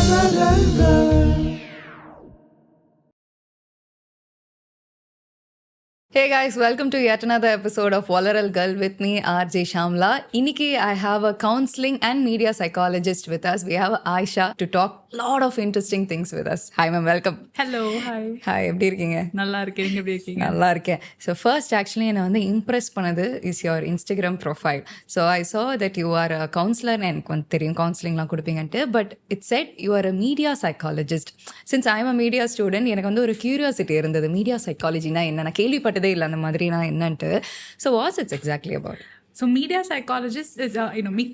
Hey guys, welcome to yet another episode of Olaral Girl with me, RJ Shyamala. Iniki I have a counseling and media psychologist with us. We have Aisha to talk lot of interesting things with us. Hi ma'am, welcome. Hello, hi. Hi, எப்படி இருக்கீங்க? நல்லா இருக்கேன். நீங்க எப்படி இருக்கீங்க? நல்லா இருக்கேன். So first actually என்ன வந்து impress பண்ணது is your Instagram profile. So I saw that you are a counselor and எனக்கு வந்து தெரியும் counselingலாம் கொடுப்பீங்கன்ட்டு, but it said you are a media psychologist. Since I am a media student, எனக்கு வந்து ஒரு curiosity இருந்தது. Media psychology னா என்ன? நான் கேள்விப்பட்டதே இல்லை அந்த மாதிரி நான் என்னன்ட்டு. So what's it exactly about? So media psychologist is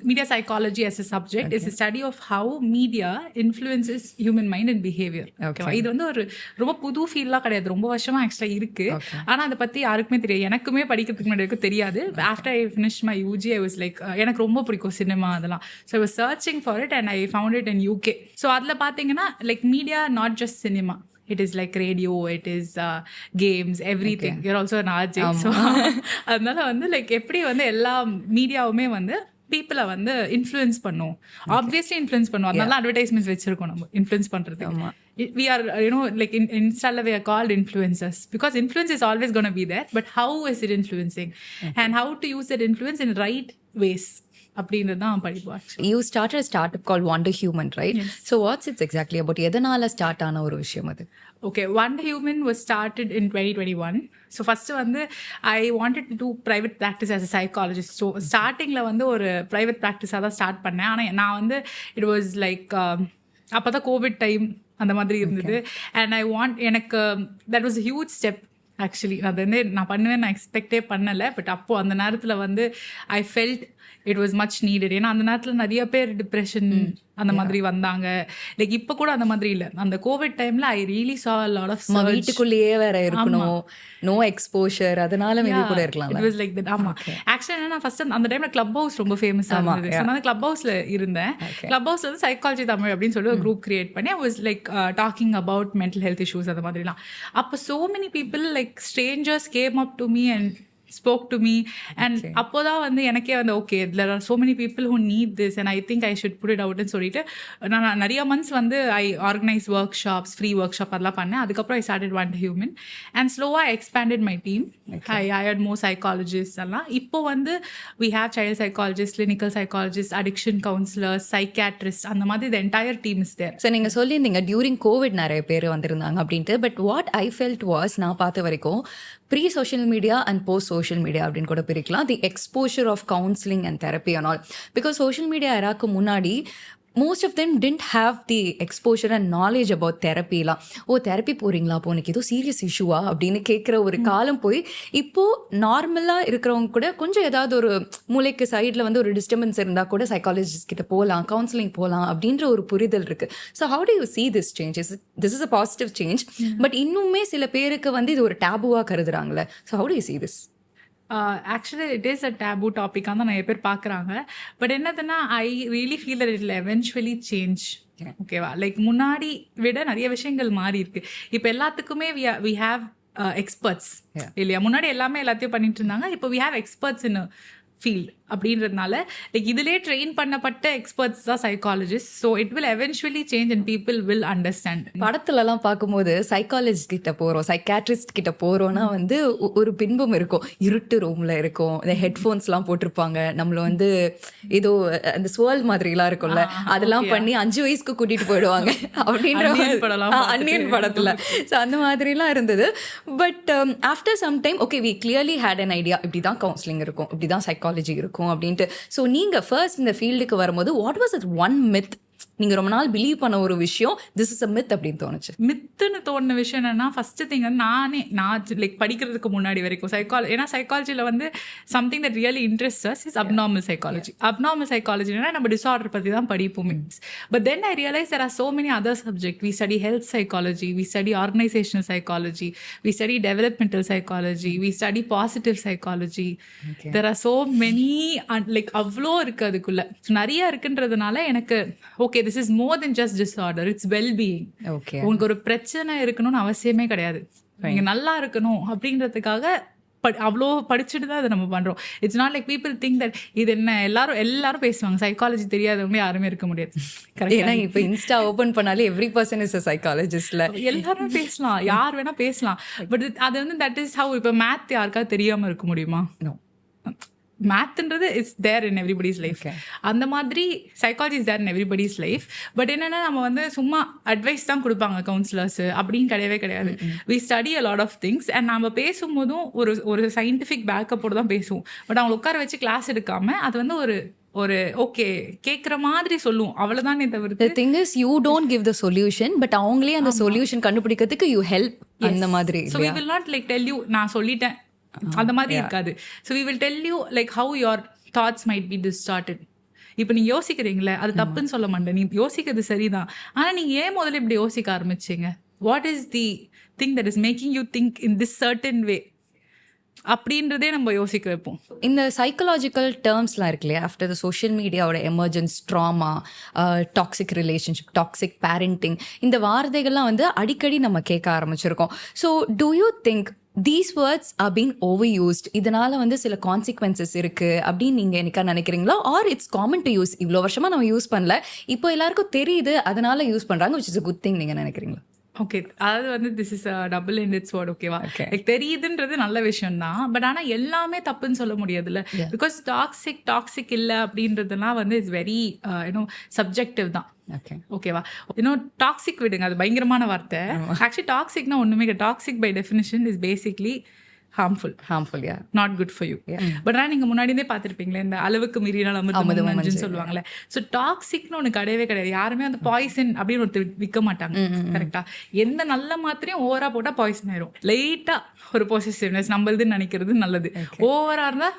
media psychology as a subject is a study of how media influences human mind and behavior. Okay. இது வந்து ஒரு ரொம்ப புது ஃபீல்லாம் கிடையாது, ரொம்ப வருஷமா ஆக்சுவலா இருக்கு. ஆனா அதை பத்தி யாருக்குமே தெரியாது, எனக்குமே படிக்கிறதுக்கு முன்னாடி தெரியாது. After I finished my UG I was like எனக்கு ரொம்ப பிடிக்கும் சினிமா அதெல்லாம். So I was searching for it and I found it in UK. So அதுல பாத்தீங்கன்னா like media not just cinema. It is like radio, it is games, everything. Okay. You're also an RJ. So அதனால வந்து like எப்படி வந்து எல்லா மீடியாவுமே வந்து பீப்புளை வந்து இன்ஃப்ளூயன்ஸ் பண்ணும், ஆப்வியஸ்லி இன்ஃப்ளூயன்ஸ் பண்ணும். அதனால அட்வர்டைஸ்மெண்ட்ஸ் வச்சிருக்கோம் நம்ம இன்ஃப்ளூயன்ஸ் பண்றதுக்கு. We are like in Insta we are called influencers because influence is always going to be there, but how is it influencing and how to use that influence in right ways அப்படின்றதான் படிப்போம். You started a startup called Wonderhuman, right? Yes. So what's it exactly about? எதனால start ஆன ஒரு விஷயம் அது? Okay, Wonderhuman was started in 2021. So first வந்து I wanted to do private practice as a psychologist. So startingல வந்து ஒரு private practice தான் start பண்ணேன். ஆனா நான் வந்து it was like அப்பதான் கோவிட் டைம் அந்த மாதிரி இருந்தது. And எனக்கு that was a huge step actually. அது வந்து நான் பண்ணுவேன் நான் எக்ஸ்பெக்டே பண்ணலை. பட் அப்போது அந்த நேரத்தில் வந்து I felt it was much needed. ஏன்னா அந்த நேரத்தில் நிறைய பேர் டிப்ரெஷன் அந்த மாதிரி வந்தாங்க. லைக் இப்போ கூட அந்த மாதிரி இல்லை, அந்த கோவிட் டைமில் ஐ ரியலி சா a lot of surge. வீட்டுக்குள்ளேயே வேற இருக்கணும், நோ எக்ஸ்போஷர், அதனால மேபி கூட இருக்கலாம். It was like that. ஆமாம், ஆக்சுவலி என்னன்னா ஃபர்ஸ்ட் அந்த டைமில் கிளப் ஹவுஸ் ரொம்ப ஃபேமஸாக இருந்தது. ஸோ நான் கிளப் ஹவுஸில் இருந்தேன். கிளப் ஹவுஸில் வந்து சைக்காலஜி தமிழ் அப்படின்னு சொல்லி ஒரு குரூப் கிரியேட் பண்ணி I was like talking about mental health issues அந்த மாதிரிலாம். அப்போ so many people like strangers came up to me and spoke to me and அப்போதான் வந்து எனக்கே வந்து okay there are so many people who need this and I think I should put it out ன்னு சொல்லிட்டு நான் நிறைய months வந்து I organize workshops, free workshop அதெல்லாம் பண்ணேன். அதுக்கப்புறம் I started Wonderhuman and slowly I expanded my team. I hired more psychologists எல்லாம். இப்போ வந்து we have child psychologists, clinical psychologists, addiction counselors, psychiatrists, அந்த மாதிரி the entire team is there. So நீங்கள் சொல்லியிருந்தீங்க டியூரிங் கோவிட் நிறைய பேர் வந்திருந்தாங்க அப்படின்ட்டு. But what I felt was, நான் பார்த்த வரைக்கும் pre social media and post social media அப்படின்னு கூட பிரிக்கலாம். The exposure of counselling and therapy and all. Because social media எராக்கு முன்னாடி most of them didn't have the exposure and knowledge about therapy-லாம். Therapy போகிறீங்களா, அப்போ உனக்கு ஏதோ சீரியஸ் இஷ்யூவா அப்படின்னு கேட்குற ஒரு காலம் போய் இப்போது நார்மலாக இருக்கிறவங்க கூட கொஞ்சம் ஏதாவது ஒரு மூளைக்கு சைடில் வந்து ஒரு டிஸ்டர்பன்ஸ் இருந்தால் கூட சைக்காலஜிஸ்ட் கிட்ட போகலாம், கவுன்சிலிங் போகலாம் அப்படின்ற ஒரு புரிதல் இருக்குது. So how do you see this change? This is a positive change, but இன்னுமே சில பேருக்கு வந்து இது ஒரு டேபுவாக கருதுறாங்களே. So how do you see this? Actually it is a taboo டாபிக்காக தான் நிறைய பேர் பார்க்குறாங்க. பட் என்னதுன்னா I really feel that it will eventually change. ஓகேவா, லைக் முன்னாடி விட நிறைய விஷயங்கள் மாறி இருக்கு. இப்போ எல்லாத்துக்குமே வி ஹாவ் எக்ஸ்பர்ட்ஸ் இல்லையா? முன்னாடி எல்லாமே எல்லாத்தையும் பண்ணிட்டு இருந்தாங்க. இப்போ we have experts in field அப்படின்றதுனால லைக் இதிலே ட்ரெயின் பண்ணப்பட்ட எக்ஸ்பர்ட்ஸ் தான் psychologist. So it will eventually change and people will understand. படத்துலலாம் பார்க்கும்போது சைக்காலஜிஸ்ட் கிட்ட போகிறோம், சைக்காட்ரிஸ்ட் கிட்ட போகிறோன்னா வந்து ஒரு பின்பம் இருக்கும், இருட்டு ரூமில் இருக்கும், இந்த ஹெட்ஃபோன்ஸ்லாம் போட்டிருப்பாங்க, நம்மளை வந்து ஏதோ அந்த ஸ்வேர்ல் மாதிரிலாம் இருக்கும்ல, அதெல்லாம் பண்ணி 5 வயசுக்கு கூட்டிகிட்டு போயிடுவாங்க அப்படின்ற அன்னியன் படத்தில். ஸோ அந்த மாதிரிலாம் இருந்தது. But after some time okay we clearly had an idea, இப்படி தான் கவுன்சிலிங் இருக்கும், இப்படி தான் சைக்காலஜி இருக்கும் அப்படின்ட்டு. ஸோ நீங்கள் ஃபர்ஸ்ட் இந்த ஃபீல்டுக்கு வரும்போது what was it one myth நீங்கள் ரொம்ப நாள் பிலீவ் பண்ண ஒரு விஷயம் திஸ் இஸ் அ மித் அப்படின்னு தோணுச்சு? மித்துன்னு தோணுன விஷயம் என்னன்னா ஃபர்ஸ்ட் திங் வந்து நான் லைக் படிக்கிறதுக்கு முன்னாடி வரைக்கும் ஏன்னா சைக்காலஜியில் வந்து something that really interest as is abnormal psychology. Abnormal சைக்காலஜினா நம்ம டிஸார்டர் பற்றி தான் படிப்போம். But then I realise there are so many other subject. We study health psychology, we study organisational psychology, we study developmental psychology, we study positive psychology. There are so many like அவ்வளோ இருக்குது அதுக்குள்ள, நிறைய இருக்குன்றதுனால எனக்கு okay this is more than just disorder, it's well-being. Okay, உங்களுக்கு ஒரு பிரச்சனை இருக்கணும்னு அவசியமே கிடையாது, நீங்க நல்லா இருக்கணும் அப்படின்றதுக்காக அவ்வளோ படிச்சுட்டு தான் அதை நம்ம பண்ணுறோம். It's not like people think that இது என்ன எல்லாரும் பேசுவாங்க, சைக்காலஜி தெரியாதவங்களே யாருமே இருக்க முடியாது. ஏன்னா இப்போ இன்ஸ்டா ஓப்பன் பண்ணாலே எவ்ரி பர்சன் இஸ் அ சைக்காலஜிஸ்ட்ல எல்லாரும் பேசலாம், யார் வேணா பேசலாம். பட் அது வந்து தட் இஸ் ஹவ். இப்போ மேத் யாருக்காவது தெரியாமல் இருக்க முடியுமா? மேத்ன்றது it's there in everybody's life. அந்த மாதிரி psychology is there in everybody's life. But என்னென்னா நம்ம வந்து சும்மா அட்வைஸ் தான் கொடுப்பாங்க கவுன்சிலர்ஸ் அப்படின்னு கிடையாது. We study a lot of things and நம்ம பேசும்போதும் ஒரு சயின்டிஃபிக் பேக்கப்போடு தான் பேசுவோம். பட் அவங்க உட்கார வச்சு கிளாஸ் எடுக்காமல் அது வந்து ஒரு ஓகே கேட்குற மாதிரி சொல்லுவோம், அவ்வளோதானே தவிர்த்து. The thing is you don't give the solution, but அவங்களே அந்த சொல்யூஷன் கண்டுபிடிக்கிறதுக்கு you help அந்த மாதிரி. So we will not like tell you நான் சொல்லிட்டேன் அந்த மாதிரி இருக்காது. So we will tell you like how your thoughts might be distorted. இப்போ நீ யோசிக்கிறீங்களே அது தப்புன்னு சொல்ல மாட்டேன், நீ யோசிக்கிறது சரிதான். ஆனால் நீங்கள் ஏன் முதல்ல இப்படி யோசிக்க ஆரம்பிச்சிங்க? What is the thing that is making you think in this certain way அப்படின்றதே நம்ம யோசிக்க வைப்போம். இந்த சைக்கலாஜிக்கல் டேர்ம்ஸ்லாம் இருக்கு இல்லையா, ஆஃப்டர் த சோஷியல் மீடியாவோட emergence, trauma, toxic relationship, toxic parenting, இந்த வார்த்தைகள்லாம் வந்து அடிக்கடி நம்ம கேட்க ஆரம்பிச்சிருக்கோம். So do you think these words are being overused, இதனால வந்து சில கான்சிக்வன்சஸ் இருக்கு அப்படின்னு நீங்க என்னைக்கா நினைக்கிறீங்களா? Or it's common to use, இவ்வளோ வருஷமா நம்ம யூஸ் பண்ணல, இப்போ எல்லாருக்கும் தெரியுது அதனால யூஸ் பண்றாங்க, which is a good thing நீங்க நினைக்கிறீங்களா? ஓகே, அதாவது வந்து this is a double ended sword. ஓகேவா, லைக் தெரியுதுன்றது நல்ல விஷயம் தான். பட் ஆனால் எல்லாமே தப்புன்னு சொல்ல முடியாதுல்ல. பிகாஸ் டாக்ஸிக் இல்லை அப்படின்றதுலாம் வந்து இட்ஸ் வெரி சப்ஜெக்டிவ் தான். ஓகேவா, டாக்ஸிக் விடுங்க, அது பயங்கரமான வார்த்தை. ஆக்சுவலி டாக்ஸிக்னா ஒன்றுமே toxic by definition is basically harmful, yeah, not good for you. But ஆனால் நீங்கள் முன்னாடியே பார்த்துருப்பீங்களே, இந்த அளவுக்கு மீறினால் அமிர்தமும் நஞ்சுன்னு சொல்லுவாங்களே. ஸோ டாக்ஸிக்னு ஒன்று கிடையாது. யாருமே அந்த பாய்சன் அப்படின்னு ஒருத்தர் விற்க மாட்டாங்க. கரெக்டா, எந்த நல்ல மாத்திரையும் ஓவரா போட்டால் பாய்சன் ஆயிரும். லைட்டாக ஒரு பொசசிவ்னஸ் நம்மளுதுன்னு நினைக்கிறது நல்லது. ஓவரா இருந்தால்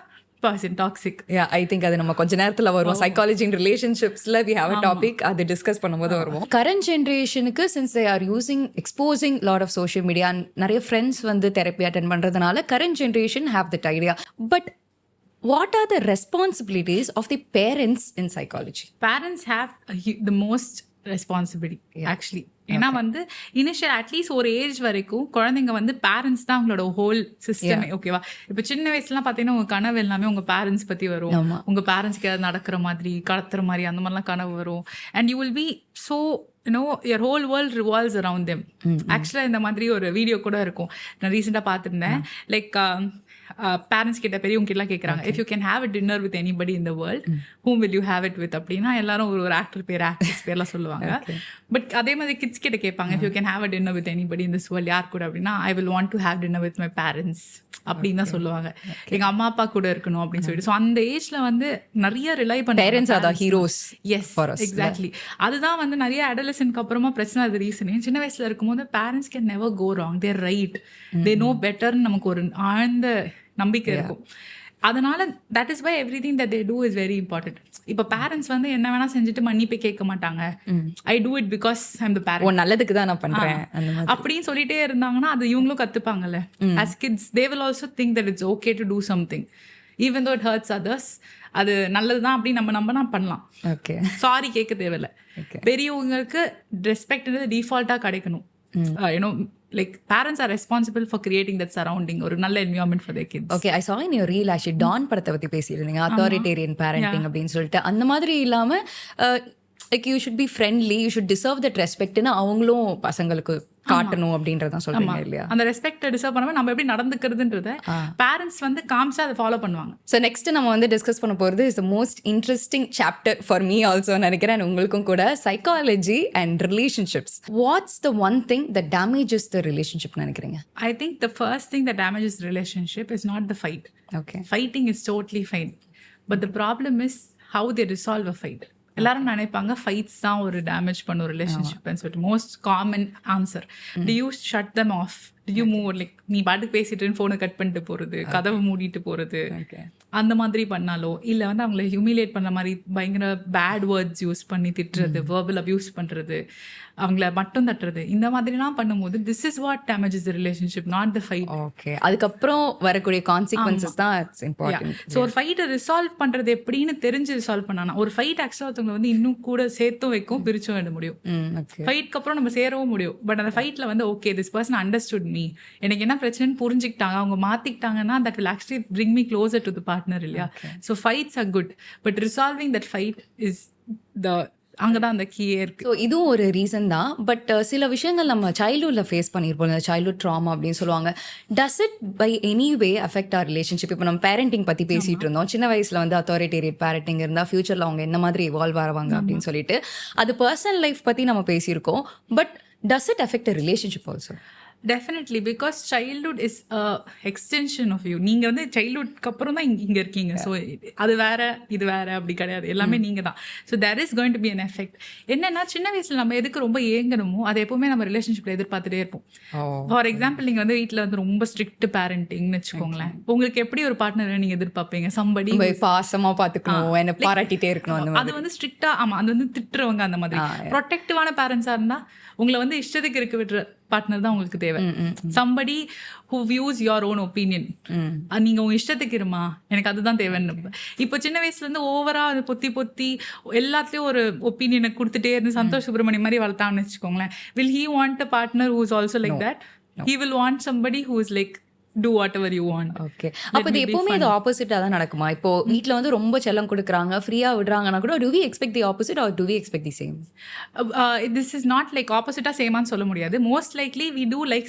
டாக்ஸிக். ஐ திங்க் அது நம்ம கொஞ்ச நேரத்துல வருவோம். சைக்காலஜி இன் ரிலேஷன்ஷிப்ஸ்ல we have a topic, அது டிஸ்கஸ் பண்ணும்போது வருவோம். கரண்ட் ஜென்ரேஷனுக்கு since they are exposing lot of social media, நிறைய ஃப்ரெண்ட்ஸ் வந்து தெரப்பி அட்டென்ட் பண்றதுனால current generation have that idea. But what are the responsibilities of the parents in psychology? Parents have the most responsibility actually. ஏன்னா வந்து initial at least ஒரு age வரைக்கும் குழந்தைங்க வந்து parents தான் அவங்களோட ஹோல் சிஸ்டமே. ஓகேவா, இப்போ சின்ன வயசுலாம் பார்த்தீங்கன்னா உங்க கனவு எல்லாமே உங்க பேரண்ட்ஸ் பத்தி வரும். உங்க பேரண்ட்ஸ்க்கு ஏதாவது நடக்கிற மாதிரி, கடத்துற மாதிரி, அந்த மாதிரிலாம் கனவு வரும். And you will be so your whole world revolves around them. ஆக்சுவலாக இந்த மாதிரி ஒரு வீடியோ கூட இருக்கும், நான் ரீசெண்டாக பார்த்துருந்தேன். லைக் பேரண்ட்ஸ் கிட்ட பெரியவங்க கிட்டலாம் கேட்குறாங்க, if you can have a dinner with anybody in the world whom will you have it with அப்படின்னா எல்லாரும் ஒரு ஆக்டர் பேர், ஆக்ட்ரஸ் பேர்லாம் சொல்லுவாங்க. பட் அதே மாதிரி கிட்ஸ் கிட்ட கேட்பாங்க, if you can have a dinner with anybody in this world யார் கூட அப்படின்னா I will want to have dinner with my parents அப்படின்னு தான் சொல்லுவாங்க. எங்கள் அம்மா அப்பா கூட இருக்கணும் அப்படின்னு சொல்லிட்டு. ஸோ அந்த ஏஜ்ல வந்து நிறைய ரிலை பண்ண parents are the heroes. Yes, exactly. அதுதான் வந்து நிறைய அடலசன்ட்க்கு அப்புறமா பிரச்சனை. அது ரீசனே சின்ன வயசுல இருக்கும்போது parents can never go wrong, they're right, they know பெட்டர்னு நமக்கு ஒரு ஆழ்ந்த நம்பிக்கை இருக்கும். அதனால that is why everything that they do is very important. இப்போ பேரண்ட்ஸ் வந்து என்ன வேணா செஞ்சுட்டு மன்னிப்பே கேட்க மாட்டாங்க. I do it because I am the parent, நல்லதுக்கு தான் நான் பண்றேன் அப்படின்னு சொல்லிட்டே இருந்தாங்கன்னா அது இவங்களும் கத்துப்பாங்கல்ல. as kids they will also think that it's okay to do something even though it hurts others. அது நல்லதுதான் அப்படி நம்ம பண்ணலாம். ஓகே, சாரி கேட்க தேவையில்லை. பெரியவங்களுக்கு ரெஸ்பெக்ட் டிஃபால்ட்டா கிடைக்கணும். Like parents are responsible for creating that surrounding or நல்ல environment for their kids. Okay, I saw in your reel actually Don படத்தை பத்தி பேசியிருந்தீங்க, authoritarian parenting அப்படின்னு சொல்லிட்டு. அந்த மாதிரி இல்லாம like you should be friendly, you should deserve that respect ன்னு அவங்களும் பசங்களுக்கு காட்டணும் அப்படின்றதான் சொல்றீங்க இல்லையா? அந்த ரெஸ்பெக்ட் டிசர்வ் பண்ணாம நம்ம எப்படி நடந்துக்கிறதுன்றத பேரண்ட்ஸ் வந்து காமிச்சா அதை ஃபாலோ பண்ணுவாங்க. ஸோ நெக்ஸ்ட் நம்ம வந்து டிஸ்கஸ் பண்ண போகிறது is the most interesting chapter for me also நினைக்கிறேன், உங்களுக்கும் கூட, psychology and relationships. What's the one thing that damages the relationship நினைக்கிறீங்க? I think the first thing that damages relationship is not the fight. Okay, fighting is totally fine, but the problem is how they resolve a fight. எல்லாரும் நினைப்பாங்க fights தான் ஒரு damage பண்ணும் ரிலேஷன்ஷிப்னு சொல்லிட்டு. Most common answer, do you shut them of, to you move, like நீ பாட்டுக்கு பேசிட்டு ஃபோனை கட் பண்ணிட்டு போகிறது, கதவை மூடிட்டு போகிறது, அந்த மாதிரி பண்ணாலோ இல்லை வந்து அவங்கள ஹியூமிலேட் பண்ண மாதிரி பயங்கர பேட் வேர்ட்ஸ் யூஸ் பண்ணி திட்டுறது, வெர்பல் அபியூஸ் பண்ணுறது, அவங்கள மட்டும் தட்டுறது, இந்த மாதிரிலாம் பண்ணும்போது this is what damages the relationship, not the fight. Okay, அதுக்கப்புறம் வரக்கூடிய கான்சிக்வன்சஸ் தான் இட்ஸ் இம்பார்ட்டன்ட். ஸோ ஒரு ஃபைட்டை ரிசால்வ் பண்ணுறது எப்படின்னு தெரிஞ்சு ரிசால்வ் பண்ணானா, ஒரு ஃபைட் ஆக்சுவலாக ஒருத்தவங்களை வந்து இன்னும் கூட சேர்த்தும் வைக்கும், பிரிச்சும் விட முடியும். ஃபைட்க்கு அப்புறம் நம்ம சேரவும் முடியும். பட் அந்த ஃபைட்டில் வந்து okay this person understood me, me, எனக்கு என்ன பிரச்சனைன்னு புரிஞ்சுக்கிட்டாங்க, அவங்க மாற்றிக்கிட்டாங்கன்னா that will actually bring me closer to the partner இல்லையா. So fights are good, but resolving that fight is the அங்கதான் அந்த கீயே இருக்கு. ஸோ இதுவும் ஒரு ரீசன் தான். பட் சில விஷயங்கள் நம்ம சைல்ட்ஹுட்ல ஃபேஸ் பண்ணியிருப்போம், சைல்ட்ஹுட் ட்ராமா அப்படின்னு சொல்லுவாங்க. Does it by any way affect our relationship? இப்போ நம்ம பேரண்டிங் பற்றி பேசிட்டு இருந்தோம். சின்ன வயசுல வந்து அத்தாரிட்டேரியட் பேரண்டிங் இருந்தால் ஃபியூச்சரில் அவங்க என்ன மாதிரி இவால்வ் ஆவாங்க அப்படின்னு சொல்லிட்டு அது பர்சனல் லைஃப் பற்றி நம்ம பேசியிருக்கோம். But does it affect a relationship also? Definitely, because childhood is extension of you. நீங்கள் வந்து சைல்ட்ஹுட்க்கு அப்புறம் தான் இங்கே இருக்கீங்க. ஸோ அது வேற இது வேற அப்படி கிடையாது, எல்லாமே நீங்கள் தான். So there is going to be an effect. என்னன்னா சின்ன வயசில் நம்ம எதுக்கு ரொம்ப ஏங்கணுமோ அதை எப்பவுமே நம்ம ரிலேஷன்ஷிப்பில் எதிர்பார்த்துட்டே இருப்போம். ஃபார் எக்ஸாம்பிள், நீங்கள் வந்து வீட்டில் வந்து ரொம்ப ஸ்ட்ரிக்ட் பேரண்டிங்னு வச்சுக்கோங்களேன். உங்களுக்கு எப்படி ஒரு பார்ட்னரை நீங்கள் எதிர்பார்ப்பீங்க? சம்படி பாசமாக பார்த்துக்கணும், என்ன பாராட்டிகிட்டே இருக்கணும். அது வந்து ஸ்ட்ரிக்டா, ஆமாம், அது வந்து திட்டுறவங்க அந்த மாதிரி. ப்ரொடெக்டிவான பேரண்ட்ஸாக இருந்தால் உங்களை வந்து இஷ்டத்துக்கு இருக்க விடுற பார்ட்னர் தான் உங்களுக்கு தேவை. Somebody who views your own opinion. நீங்க உங்க இஷ்டத்துக்கு இருமா, எனக்கு அதுதான் தேவைன்னு. இப்போ சின்ன வயசுல இருந்து ஓவரா அது பொத்தி எல்லாத்தையும் ஒரு ஒப்பீனியனை கொடுத்துட்டே இருந்து சந்தோஷ் சுப்ரமணியம் மாதிரி வளர்த்தான்னு வச்சுக்கோங்களேன். Will he want a partner who is also like that? He will want somebody who is like do whatever you want. Okay, அப்போ இது எப்பவுமே இது ஆப்போசிட்டா தான் நடக்குமா? இப்போ வீட்ல வந்து ரொம்ப செல்லம் கொடுக்குறாங்க, ஃப்ரீயா விடுறாங்கன்னா கூட do we expect the opposite or do we expect the same? This is not like opposite or same ஆன்னு சொல்ல முடியாது. Most likely we do like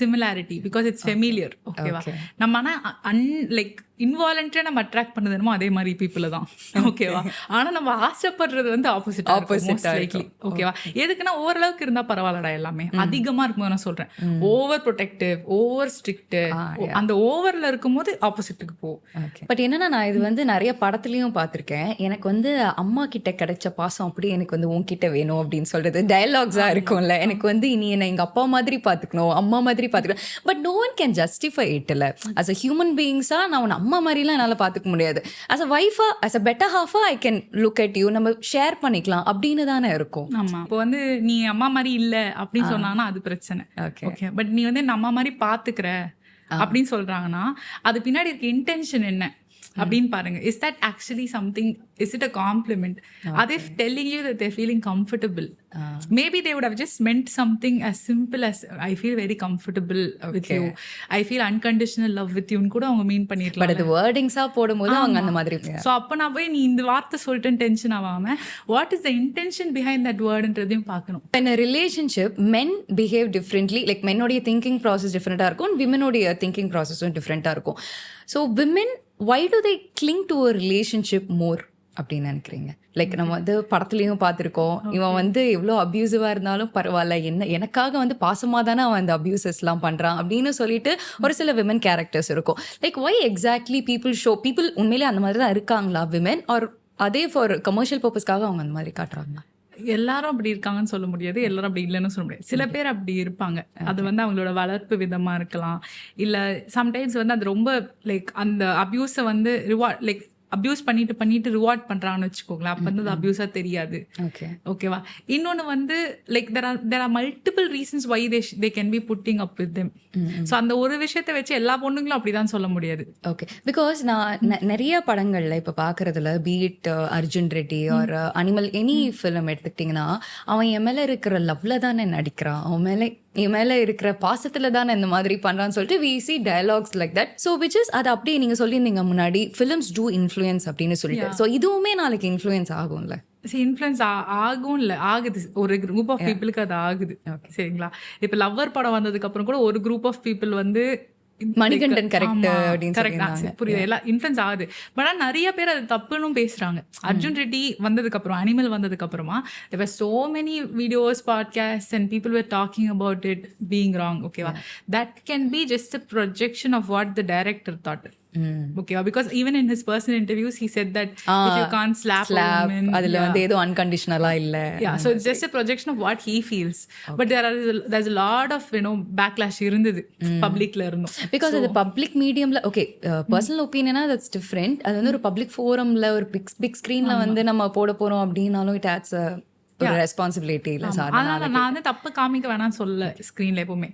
similarity because it's familiar. ஓகேவா? நம்ம ஆனா லைக் இன்வாலண்டரியா நம்ம அட்ராக்ட் பண்ணதுமோ அதே மாதிரி பீப்புள தான். ஓகேவா? ஆனா நம்ம ஆசைப்படுறது வந்து ஆப்போசிட் லைக்லி. ஓகேவா? எதுக்குன்னா ஓரளவுக்கு இருந்தா பரவாயில்லடா, எல்லாமே அதிகமா இருக்கும்போது நான் சொல்றேன். ஓவர் ப்ரொடெக்டிவ், ஓவர் ஸ்ட்ரிக்ட், அந்த ஓவர்ல இருக்கும்போது ஆப்போசிட்டுக்கு போ. பட் என்னன்னா, நான் இது வந்து நிறைய படத்துலயும் பார்த்திருக்கேன். எனக்கு வந்து அம்மா கிட்ட கிடைச்ச பாசம் அப்படி எனக்கு வந்து உன்கிட்ட வேணும் அப்படின்னு சொல்றது டயலாக்ஸா இருக்கும்ல. எனக்கு வந்து இனி என்ன எங்க அப்பா மாதிரி பாத்துக்கணும், அம்மா மாதிரி பாத்துக்கணும். But no one can justify it. இல்ல, அஸ் அ ஹியூமன் பீயிங்ஸா நான் உன் அம்மா மாதிரிலாம் என்னால பாத்துக்க முடியாது. அஸ் அ வைஃபா, அஸ் அ பெட்டர் ஹாஃபா I can look at you, நம்ம ஷேர் பண்ணிக்கலாம் அப்படின்னு தானே இருக்கும். ஆமா, இப்போ வந்து நீ அம்மா மாதிரி இல்ல அப்படின்னு சொன்னாங்கன்னா அது பிரச்சனை. ஓகே, பட் நீ வந்து அம்மா மாதிரி பாத்துக்கிற அப்படின்னு சொல்றாங்கன்னா அது பின்னாடி இருக்க இன்டென்ஷன் என்ன அப்படின்னு பாருங்க. Is that actually something? Is it a complement? Are they telling you that they're feeling comfortable? Maybe they would have just meant something as simple as I feel very comfortable with you, I feel unconditional love with you கூட அவங்க மீன் பண்ணிருக்கலாம். But அது வேர்டிங்ஸா போடும்போது அவங்க அந்த மாதிரி. So அப்ப நான் போய் நீ இந்த வார்த்தை சொல்லிட்டு டென்ஷன் ஆகாம what is the intention behind that வேர்ட்ன்றதையும் பார்க்கணும். In a relationship, men behave differently. Like menோட thinking process different-ஆ இருக்கும், womenோட thinking process-உம் different-ஆ இருக்கும். So women, why do they cling to a relationship more அப்படின்னு நினைக்கிறீங்க? லைக் நம்ம வந்து படத்துலையும் பார்த்துருக்கோம், இவன் வந்து எவ்வளோ அப்யூசிவாக இருந்தாலும் பரவாயில்ல, என்ன எனக்காக வந்து பாசமாக தானே அவன் அந்த அப்யூசஸ்லாம் பண்ணுறான் அப்படின்னு சொல்லிட்டு ஒரு சில விமன் கேரக்டர்ஸ் இருக்கும். லைக் ஒய் எக்ஸாக்ட்லி பீப்புள் உண்மையிலே அந்த மாதிரி தான் இருக்காங்களா விமன், ஆர் அதே ஃபார் கமர்ஷியல் பர்பஸ்க்காக அவங்க அந்த மாதிரி காட்டுறாங்க? எல்லாரும் அப்படி இருக்காங்கன்னு சொல்ல முடியாது, எல்லாரும் அப்படி இல்லைன்னு சொல்ல முடியாது. சில பேர் அப்படி இருப்பாங்க. அது வந்து அவங்களோட வளர்ப்பு விதமா இருக்கலாம், இல்ல சம்டைம்ஸ் வந்து அது ரொம்ப லைக் அந்த அபியூஸை வந்து ரிவார்ட் லைக் அபியூஸ் பண்ணிட்டு ரிவார்ட் பண்றாங்கன்னு வச்சுக்கோங்களேன். அப்ப வந்து அது அபியூஸா தெரியாது. ஓகேவா? இன்னொன்னு வந்து like there are multiple reasons why they can be putting up with them. So அந்த ஒரு விஷயத்தை வச்சு எல்லா பொண்ணுங்களும் அப்படிதான் சொல்ல முடியாது. ஓகே, பிகாஸ் நான் நிறைய படங்கள்ல இப்ப பாக்குறதுல be it Arjun Reddy or Animal any film எடுத்துக்கிட்டீங்கன்னா அவன் என் மேல இருக்கிற லவ்ல தானே நடிக்கிறான், அவன் என் மேல இருக்கிற பாசத்துல தானே இந்த மாதிரி பண்றான்னு சொல்லிட்டு we see dialogues like that. So which is அது அப்படியே நீங்க சொல்லியிருந்தீங்க முன்னாடி, films do influence அப்படின்னு சொல்லிட்டு. ஸோ இதுவுமே நாளைக்கு இன்ஃப்ளூயன்ஸ் ஆகும்ல? இன்ஃப்ளூயன்ஸ் ஆகும் இல்ல, ஆகுது. ஒரு குரூப் ஆஃப் பீப்புளுக்கு அது ஆகுது. சரிங்களா? இப்ப லவ்வர் படம் வந்ததுக்கு அப்புறம் கூட ஒரு குரூப் ஆஃப் பீப்புள் வந்து மணிகண்டன் கரெக்ட் புரியுது, எல்லாம் இன்ஃப்ளூயன்ஸ் ஆகுது. பட் ஆனால் நிறைய பேர் அது தப்புன்னு பேசுறாங்க. அர்ஜுன் ரெட்டி வந்ததுக்கு அப்புறம், அனிமல் வந்ததுக்கு அப்புறமா there were so many videos, podcasts and people were talking about it being wrong. ஓகேவா? That can be just a projection of what the director thought. Okay, because even in his personal interviews he said that if you can't slap a woman, adula வந்து ஏதோ unconditional-ஆ இல்ல. Yeah, so it's just a projection of what he feels. But there's a lot of backlash இருந்தது பப்ளிக்ல இருந்தும். Because அது public மீடியம்ல okay, personal ஒப்பீனியனா that's different. அது வந்து ஒரு பப்ளிக் ஃபோரம்ல ஒரு பிக் ஸ்கிரீன்ல வந்து நம்ம போட போறோம் அப்படினாலும் it adds a ஒரு ரெஸ்பான்சிபிலிட்டி இல்ல சார். அதனால நான் வந்து தப்பு காமிக்க வேணாம்னு சொல்ல ஸ்கிரீன்ல எப்பவுமே.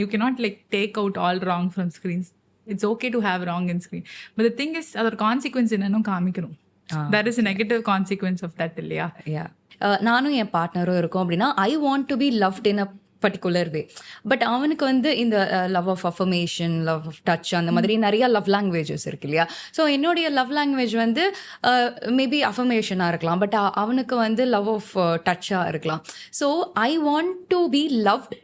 You cannot like take out all wrong from screens. It's okay to have wrong in screen. But the thing is, அதோட கான்சிக்வன்ஸ் என்னன்னு காமிக்கணும். That is a negative consequence of that இல்லையா? நானும் என் பார்ட்னரும் இருக்கோம் அப்படின்னா I want to be loved in a particular way. But அவனுக்கு வந்து இந்த love of affirmation, love of touch, அந்த மாதிரி நிறைய லவ் லாங்குவேஜஸ் இருக்கு இல்லையா? ஸோ என்னுடைய லவ் லாங்குவேஜ் வந்து மேபி அஃபர்மேஷனாக இருக்கலாம், பட் அவனுக்கு வந்து லவ் ஆஃப் டச்சாக இருக்கலாம். So I want to be loved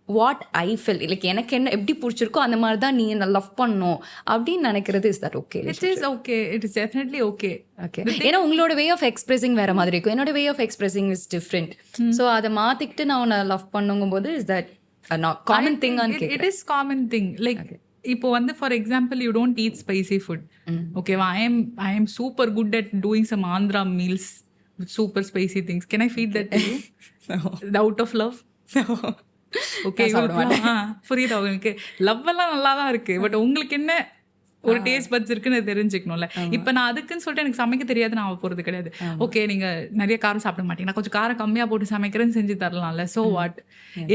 what I feel, like எனக்கு என்ன எப்படி பிடிச்சிருக்கோ அந்த மாதிரி தான் நீ என்ன லவ் பண்ணணும் அப்படின்னு நினைக்கிறது. Is that okay? It is okay, it is definitely okay. Okay, ஏன்னா உங்களோட வே ஆஃப் எக்ஸ்பிரஸிங் வேற மாதிரி இருக்கும், என்னோட way of expressing is different. So அதை மாற்றிக்கிட்டு நான் உன்னை லவ் பண்ணுங்கும் போது is that common thing? It is common thing. Like இப்போ வந்து for example you don't eat spicy food, ஓகேவா? I am super good at doing some Andhra meals with super spicy things. Can I feed that to you out of love? Okay, புரியுது. உங்களுக்கு love எல்லாம் நல்லா தான் இருக்கு, but உங்களுக்கு என்ன ஒரு டேஸ்ட் பட்ஸ் இருக்குன்னு தெரிஞ்சுக்கணும்ல. இப்போ நான் அதுக்குன்னு சொல்லிட்டு எனக்கு சமைக்க தெரியாது, நான் போறது கிடையாது. ஓகே, நீங்க நிறைய காரம் சாப்பிட மாட்டீங்க, நான் கொஞ்சம் காரம் கம்மியா போட்டு சமைக்கிறேன்னு செஞ்சு தரலாம்ல. So what?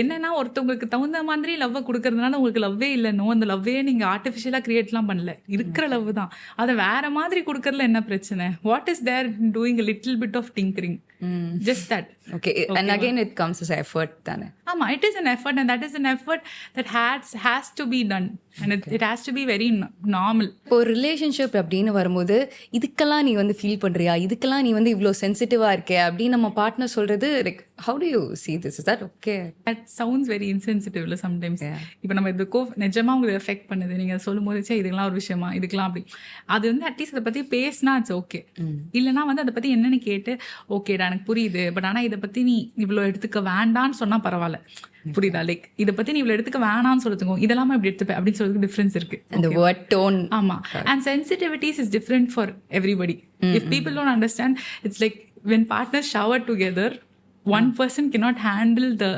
என்னன்னா ஒருத்தவங்களுக்கு தகுந்த மாதிரி லவ்வை கொடுக்கறதுனால உங்களுக்கு லவ்வே இல்லைனோ, அந்த லவ்வே நீங்க ஆர்டிஃபிஷியலா கிரியேட்லாம் பண்ணல, இருக்கிற லவ் தான். அதை வேற மாதிரி கொடுக்கறதுல என்ன பிரச்சனை? What is they're doing a little bit of tinkering, just that. Okay, and again it comes as effort தானே? ஆமா, it is an effort, and that is an effort that has to be done, and it has to be very normal. இப்போ relationship அப்படின்னு வரும்போது இதுக்கெல்லாம் நீ வந்து feel பண்றியா, இதுக்கெல்லாம் நீ வந்து இவ்வளோ சென்சிட்டிவா இருக்கே அப்படின்னு நம்ம பார்ட்னர் சொல்றது, like how do you see this? Is that okay? That sounds very insensitive sometimes. இப்போ நம்ம இதுக்கோ நிஜமா உங்களுக்கு எஃபெக்ட் பண்ணுது, நீங்க சொல்லும் போது சே இதெல்லாம் ஒரு விஷயமா, இதுக்கெல்லாம் அப்படி அது வந்து அட்லீஸ்ட் அதை பத்தி பேசினா இட்ஸ் ஓகே. இல்லைன்னா வந்து அதை பத்தி என்னன்னு கேட்டு ஓகேடா எனக்கு புரியுது, பட் ஆனா இதை பத்தி நீ இவ்வளோ எடுத்துக்க வேண்டான்னு சொன்னா பரவாயில்ல, புரியுதா? லைக் இதை பத்தி நீ இவ்வளோ எடுத்துக்க வேணாம்னு சொல்லுங்க, இதெல்லாம் இப்படி எடுத்துப்பேன் அப்படின்னு சொல்றதுக்கு டிஃபரன்ஸ் இருக்கு. அந்த வேர்ட் டோன். ஆமா, and sensitivities is different for everybody. If people don't understand, it's like when partners shower together, one person cannot handle the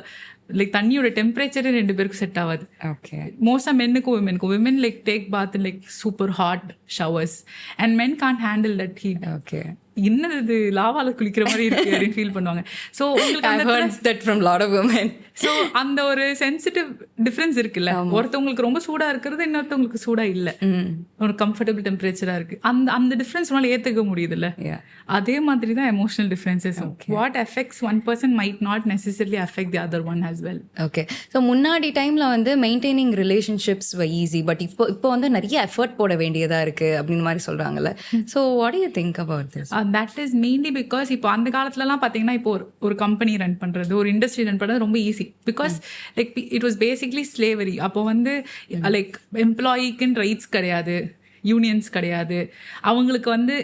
like தண்ணியோட டெம்பரேச்சரே ரெண்டு பேருக்கு செட் ஆகாது. ஓகே, மோஸ்டா மென்னுக்கும் விமென்க்கும். Women like take bath like super hot showers and men can't handle that heat. Okay, என்னது இது லாவால குளிக்கிற மாதிரி இருக்கு அப்படின்னு ஃபீல் பண்ணுவாங்க. ஸோ ஸோ அந்த ஒரு சென்சிட்டிவ் டிஃபரன்ஸ் இருக்குல்ல, ஒருத்தவங்களுக்கு ரொம்ப சூடா இருக்கிறது இன்னொருத்தவங்களுக்கு சூடா இல்லை, ஒரு கம்ஃபர்டபுள் டெம்பரேச்சரா இருக்கு. அந்த டிஃபரன்ஸ் உன்னால ஏத்துக்க முடியுதுல்ல. அதே மாதிரி தான் emotional differences. What affects one person might not necessarily affect the other one as well. Okay, so முன்னாடி டைம்ல வந்து மெயின்டைனிங் ரிலேஷன்ஷிப்ஸ் ஈஸி, பட் இப்போ வந்து நிறைய எஃபர்ட் போட வேண்டியதா இருக்கு அப்படின்னு மாதிரி சொல்றாங்கல்ல. So what to you think about this? That is mainly because இப்போ அந்த காலத்துலலாம் பார்த்தீங்கன்னா இப்போ ஒரு கம்பெனி ரன் பண்ணுறது, ஒரு இண்டஸ்ட்ரி ரன் பண்ணுறது ரொம்ப easy. Because like it was basically slavery. அப்போ வந்து லைக் எம்ப்ளாயிக்குன்னு ரைட்ஸ் கிடையாது, யூனியன்ஸ் கிடையாது. அவங்களுக்கு வந்து